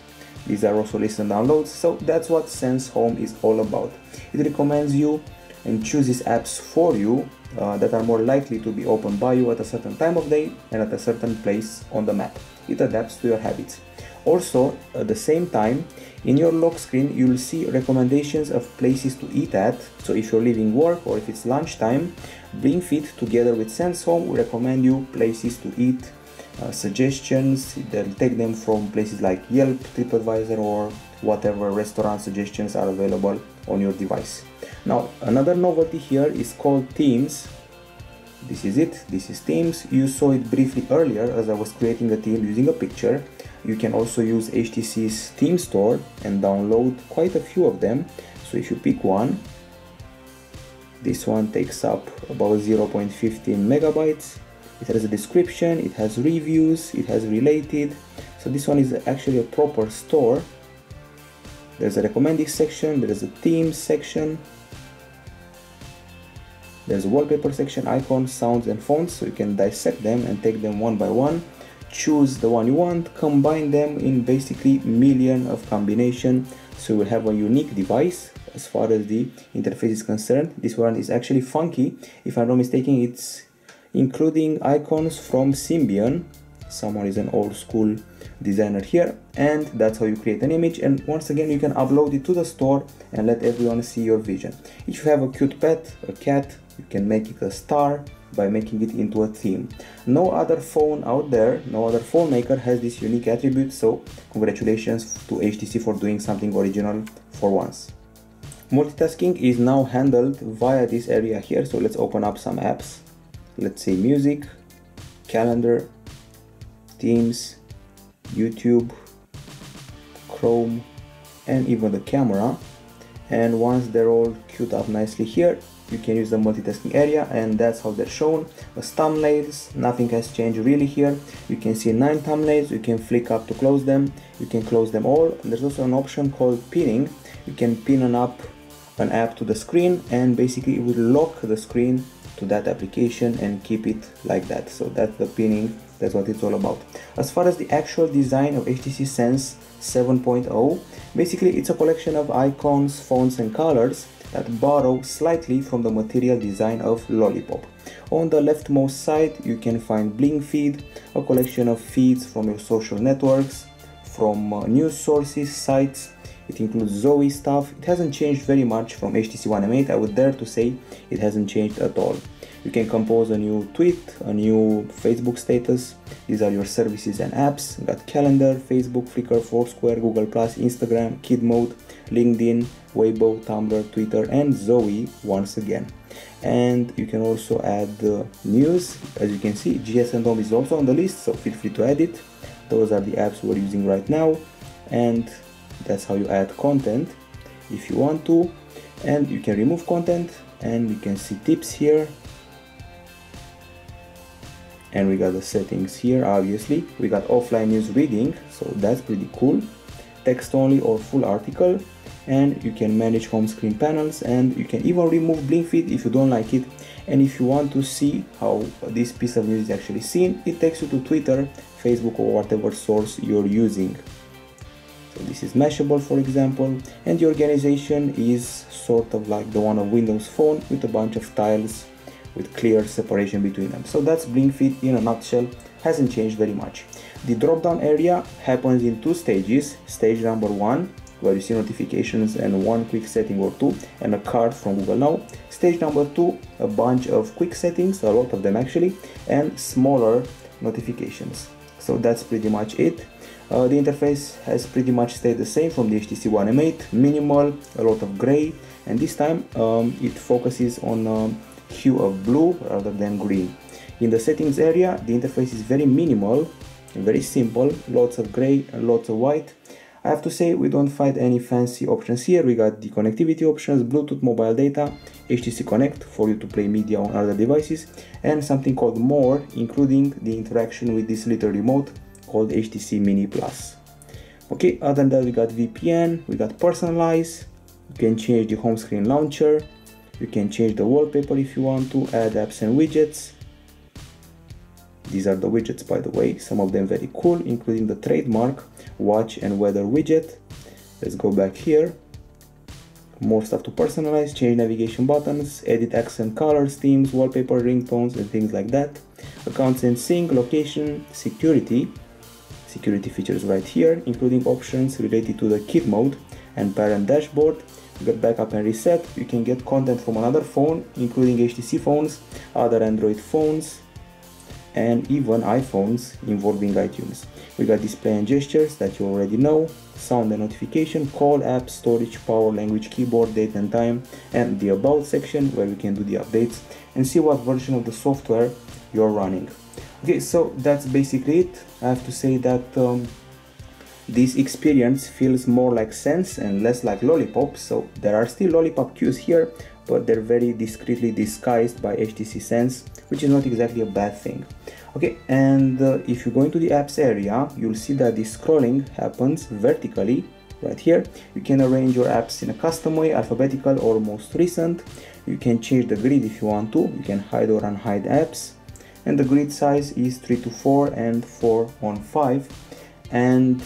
These are also list and downloads, so that's what Sense Home is all about. It recommends you and chooses apps for you that are more likely to be opened by you at a certain time of day and at a certain place on the map. It adapts to your habits. Also, at the same time, in your lock screen, you'll see recommendations of places to eat at. So if you're leaving work or if it's lunchtime, Bring Fit together with Sense Home will recommend you places to eat suggestions. They'll take them from places like Yelp, TripAdvisor, or whatever restaurant suggestions are available on your device. Now another novelty here is called Themes. This is it, this is Themes. You saw it briefly earlier as I was creating a theme using a picture. You can also use HTC's theme store and download quite a few of them. So if you pick one, this one takes up about 0.15 megabytes. It has a description, it has reviews, it has related. So this one is actually a proper store. There's a recommended section, there's a themes section, there's a wallpaper section, icons, sounds and fonts, so you can dissect them and take them one by one, choose the one you want, combine them in basically million of combination, so you will have a unique device. As far as the interface is concerned, this one is actually funky. If I'm not mistaken, it's including icons from Symbian. Someone is an old school designer here, and that's how you create an image. And once again, you can upload it to the store and let everyone see your vision. If you have a cute pet, a cat, you can make it a star by making it into a theme. No other phone out there, no other phone maker has this unique attribute, so congratulations to HTC for doing something original for once. Multitasking is now handled via this area here, so let's open up some apps. Let's say music, calendar, Teams, YouTube, Chrome, and even the camera. And once they're all queued up nicely here, you can use the multitasking area, and that's how they're shown. As thumbnails, nothing has changed really here. You can see 9 thumbnails, you can flick up to close them, you can close them all. And there's also an option called pinning. You can pin an app to the screen, and basically it will lock the screen to that application and keep it like that. So that's the pinning, that's what it's all about. As far as the actual design of HTC Sense 7.0, basically it's a collection of icons, fonts and colors that borrow slightly from the material design of Lollipop. On the leftmost side you can find Blink Feed, a collection of feeds from your social networks, from news sources, sites. It includes Zoe stuff. It hasn't changed very much from HTC One M9. I would dare to say it hasn't changed at all. You can compose a new tweet, a new Facebook status. These are your services and apps. You got calendar, Facebook, Flickr, Foursquare, Google+, Instagram, Kid Mode, LinkedIn, Weibo, Tumblr, Twitter, and Zoe once again. And you can also add news. As you can see, GS and Dom is also on the list, so feel free to add it. Those are the apps we're using right now, and that's how you add content if you want to. And you can remove content, and you can see tips here. And we got the settings here. Obviously we got offline news reading, so that's pretty cool. Text only or full article, and you can manage home screen panels, and you can even remove Blink Feed if you don't like it. And if you want to see how this piece of news is actually seen, it takes you to Twitter, Facebook, or whatever source you're using. So this is Mashable, for example, and the organization is sort of like the one of Windows Phone, with a bunch of tiles with clear separation between them. So that's Blink Feed in a nutshell. Hasn't changed very much. The drop down area happens in 2 stages. Stage number 1, where you see notifications and one quick setting or 2 and a card from Google Now. Stage number 2, a bunch of quick settings, a lot of them actually, and smaller notifications. So that's pretty much it. The interface has pretty much stayed the same from the HTC One M8, minimal, a lot of gray, and this time it focuses on hue of blue rather than green. In the settings area, the interface is very minimal, very simple, lots of gray and lots of white. I have to say we don't find any fancy options here. We got the connectivity options, Bluetooth, mobile data, HTC Connect for you to play media on other devices, and something called More, including the interaction with this little remote called HTC Mini Plus. Okay, other than that we got VPN, we got Personalize, you can change the home screen launcher, you can change the wallpaper if you want to, add apps and widgets. These are the widgets, by the way, some of them very cool, including the trademark watch and weather widget. Let's go back here. More stuff to personalize, change navigation buttons, edit accent colors, themes, wallpaper, ringtones, and things like that. Accounts and sync, location, security features right here, including options related to the kid mode and parent dashboard. You got backup and reset. You can get content from another phone, including HTC phones, other Android phones, and even iPhones involving iTunes. We got display and gestures that you already know, sound and notification, call, apps, storage, power, language, keyboard, date and time, and the about section where we can do the updates and see what version of the software you're running. Okay, so that's basically it. I have to say that this experience feels more like Sense and less like Lollipop. So there are still Lollipop cues here, but they're very discreetly disguised by HTC Sense, which is not exactly a bad thing. Okay, and if you go into the apps area, you'll see that the scrolling happens vertically right here. You can arrange your apps in a custom way, alphabetical or most recent. You can change the grid if you want to. You can hide or unhide apps, and the grid size is 3:4 and 4:5. And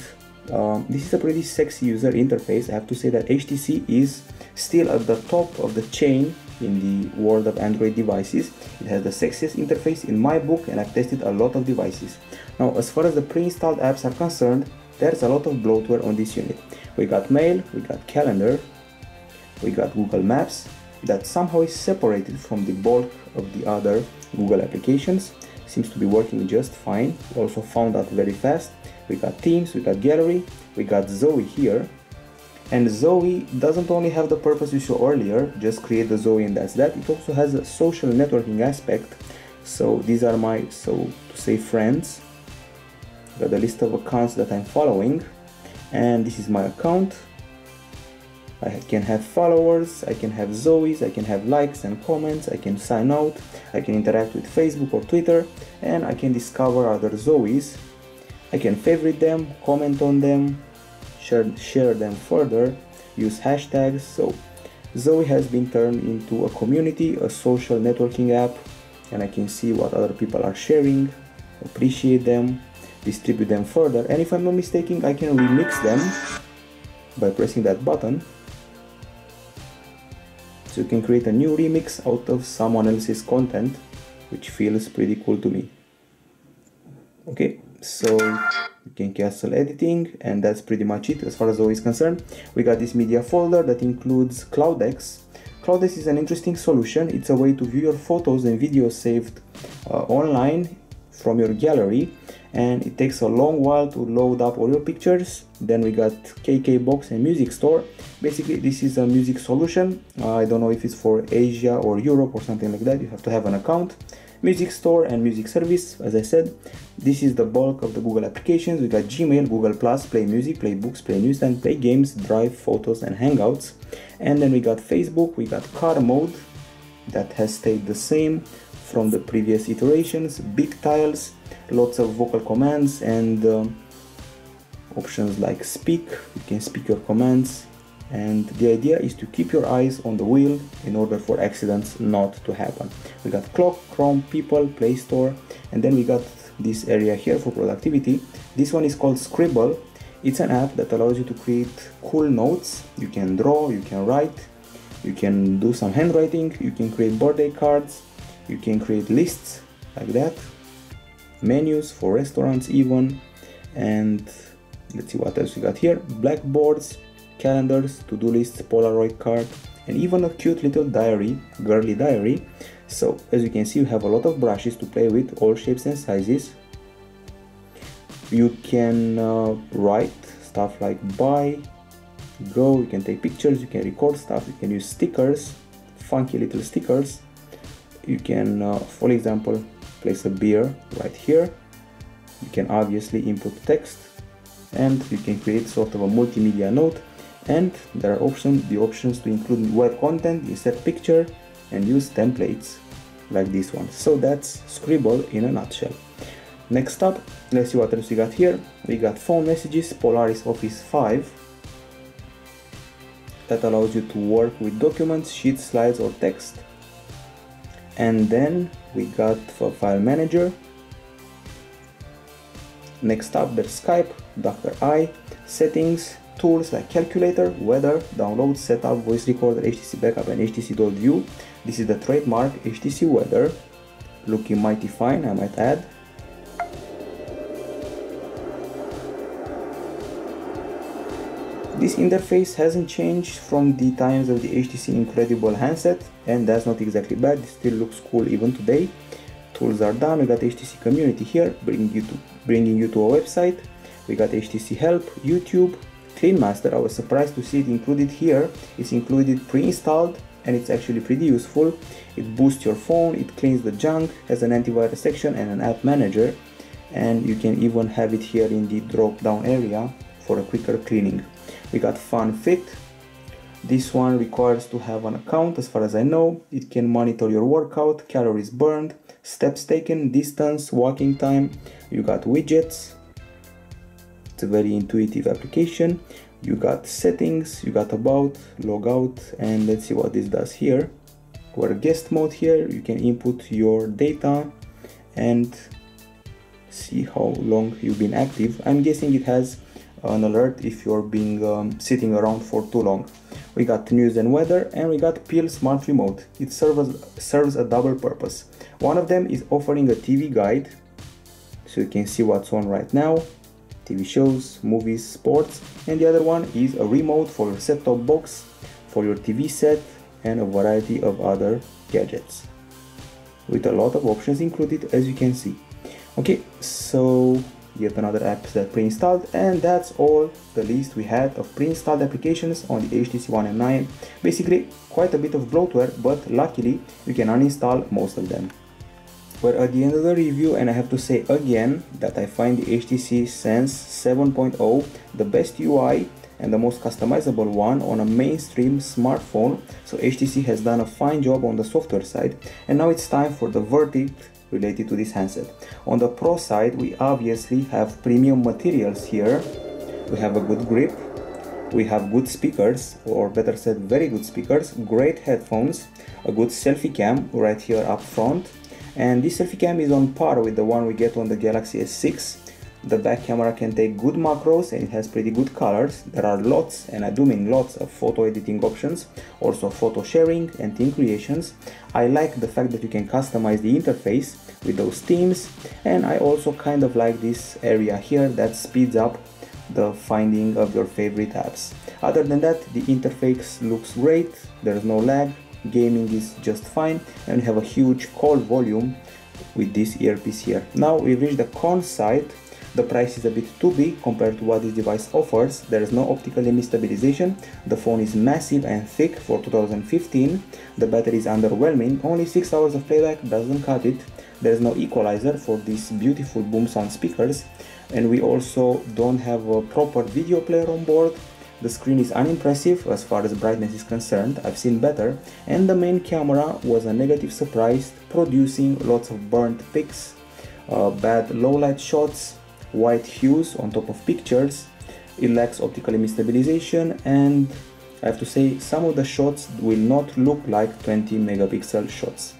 this is a pretty sexy user interface. I have to say that HTC is still at the top of the chain in the world of Android devices. It has the sexiest interface in my book, and I've tested a lot of devices. Now, as far as the pre-installed apps are concerned, there's a lot of bloatware on this unit. We got Mail, we got Calendar, we got Google Maps that somehow is separated from the bulk of the other Google applications. Seems to be working just fine. We also found out very fast. We got Teams, we got Gallery, we got Zoe here. And Zoe doesn't only have the purpose we saw earlier, just create the Zoe and that's that. It also has a social networking aspect. So these are my, so to say, friends. Got the list of accounts that I'm following, and this is my account. I can have followers, I can have Zoes, I can have likes and comments, I can sign out, I can interact with Facebook or Twitter, and I can discover other Zoes. I can favorite them, comment on them, share them further, use hashtags. So Zoe has been turned into a community, a social networking app, and I can see what other people are sharing, appreciate them, distribute them further, and if I'm not mistaken, I can remix them by pressing that button. So you can create a new remix out of someone else's content, which feels pretty cool to me. Okay, so you can cancel editing, and that's pretty much it as far as Zoe is concerned. We got this media folder that includes CloudX. CloudX is an interesting solution. It's a way to view your photos and videos saved online from your gallery, and it takes a long while to load up all your pictures. Then we got KKBox and Music Store. Basically, this is a music solution. I don't know if it's for Asia or Europe or something like that. You have to have an account. Music Store and Music Service, as I said. This is the bulk of the Google applications. We got Gmail, Google+, Play Music, Play Books, Play Newsstand, Play Games, Drive, Photos, and Hangouts. And then we got Facebook, we got Car Mode, that has stayed the same from the previous iterations, big tiles, lots of vocal commands, and options like speak. You can speak your commands, and the idea is to keep your eyes on the wheel in order for accidents not to happen. We got Clock, Chrome, People, Play Store, and then we got this area here for productivity. This one is called Scribble. It's an app that allows you to create cool notes. You can draw, you can write, you can do some handwriting, you can create birthday cards, you can create lists like that, menus for restaurants even, and let's see what else we got here. Blackboards, calendars, to-do lists, Polaroid card, and even a cute little diary, girly diary. So as you can see, you have a lot of brushes to play with, all shapes and sizes. You can write stuff like buy, go, you can take pictures, you can record stuff, you can use stickers, funky little stickers. You can, for example, place a beer right here. You can obviously input text, and you can create sort of a multimedia note. And there are the options to include web content, insert picture, and use templates like this one. So that's Scribble in a nutshell. Next up, let's see what else we got here. We got phone messages, Polaris Office 5. That allows you to work with documents, sheets, slides, or text. And then we got for file manager. Next up, there's Skype, Dr. I, settings, tools like calculator, weather, download, setup, voice recorder, HTC backup, and HTC Dot View. This is the trademark HTC weather, looking mighty fine, I might add. This interface hasn't changed from the times of the HTC Incredible handset, and that's not exactly bad. It still looks cool even today. Tools are done. We got HTC Community here, bringing you to a website. We got HTC Help, YouTube, Clean Master. I was surprised to see it included here. It's included pre-installed, and it's actually pretty useful. It boosts your phone, it cleans the junk, has an antivirus section and an app manager, and you can even have it here in the drop down area for a quicker cleaning. We got Fun Fit. This one requires to have an account as far as I know. It can monitor your workout, calories burned, steps taken, distance, walking time. You got widgets. It's a very intuitive application. You got settings, you got about, logout, and let's see what this does here. For guest mode here, you can input your data and see how long you've been active. I'm guessing it has an alert if you're being sitting around for too long. We got news and weather, and we got Peel Smart Remote. It serves a double purpose. One of them is offering a TV guide, so you can see what's on right now, TV shows, movies, sports, and the other one is a remote for your set-top box, for your TV set, and a variety of other gadgets, with a lot of options included, as you can see. Okay, so yet another app that pre-installed, and that's all the list we had of pre-installed applications on the HTC One M9. Basically quite a bit of bloatware, but luckily you can uninstall most of them. We're at the end of the review, and I have to say again that I find the HTC Sense 7.0 the best UI and the most customizable one on a mainstream smartphone. So HTC has done a fine job on the software side, and now it's time for the verdict related to this handset. On the Pro side, we obviously have premium materials here. We have a good grip, we have good speakers, or better said very good speakers, great headphones, a good selfie cam right here up front, and this selfie cam is on par with the one we get on the Galaxy S6. The back camera can take good macros and it has pretty good colors. There are lots, and I do mean lots, of photo editing options, also photo sharing and theme creations. I like the fact that you can customize the interface with those themes, and I also kind of like this area here that speeds up the finding of your favorite apps. Other than that, the interface looks great, there's no lag, gaming is just fine, and we have a huge call volume with this earpiece here. Now we've reached the con side. The price is a bit too big compared to what this device offers. There is no optical image stabilization. The phone is massive and thick for 2015. The battery is underwhelming. Only 6 hours of playback doesn't cut it. There is no equalizer for these beautiful boom sound speakers, and we also don't have a proper video player on board. The screen is unimpressive as far as brightness is concerned. I've seen better, and the main camera was a negative surprise, producing lots of burnt pics, bad low light shots, white hues on top of pictures. It lacks optical image stabilization, and I have to say some of the shots will not look like 20 megapixel shots.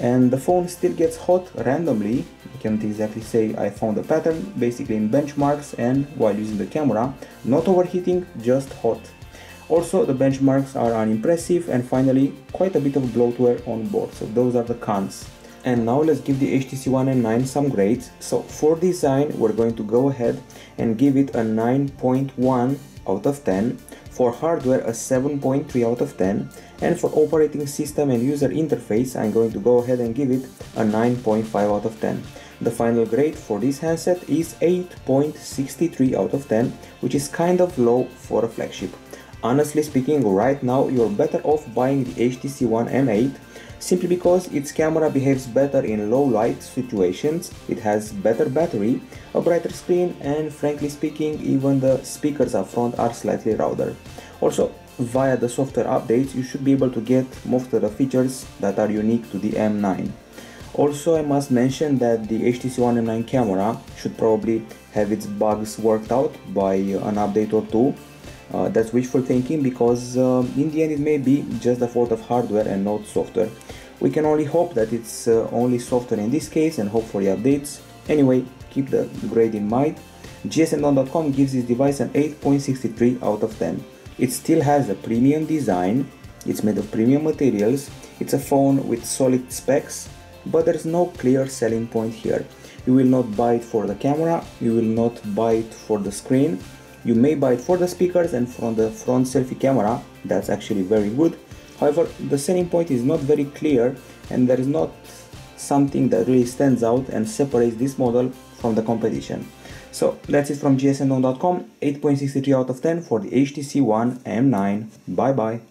And the phone still gets hot randomly. I can't exactly say I found a pattern, basically in benchmarks and while using the camera. Not overheating, just hot. Also, the benchmarks are unimpressive, and finally quite a bit of bloatware on board. So those are the cons. And now let's give the HTC One M9 some grades. So for design, we're going to go ahead and give it a 9.1 out of 10. For hardware, a 7.3 out of 10. And for operating system and user interface, I'm going to go ahead and give it a 9.5 out of 10. The final grade for this handset is 8.63 out of 10, which is kind of low for a flagship. Honestly speaking, right now you're better off buying the HTC One M8, simply because its camera behaves better in low light situations, it has better battery, a brighter screen, and frankly speaking, even the speakers up front are slightly louder. Also, via the software updates, you should be able to get most of the features that are unique to the M9. Also, I must mention that the HTC One M9 camera should probably have its bugs worked out by an update or two. That's wishful thinking, because in the end it may be just the fault of hardware and not software. We can only hope that it's only software in this case, and hope for the updates. Anyway, keep the grade in mind. GSM.com gives this device an 8.63 out of 10. It still has a premium design, it's made of premium materials, it's a phone with solid specs, but there's no clear selling point here. You will not buy it for the camera, you will not buy it for the screen. You may buy it for the speakers and from the front selfie camera, that's actually very good. However, the selling point is not very clear, and there is not something that really stands out and separates this model from the competition. So that's it from gsndon.com, 8.63 out of 10 for the HTC One M9. Bye bye.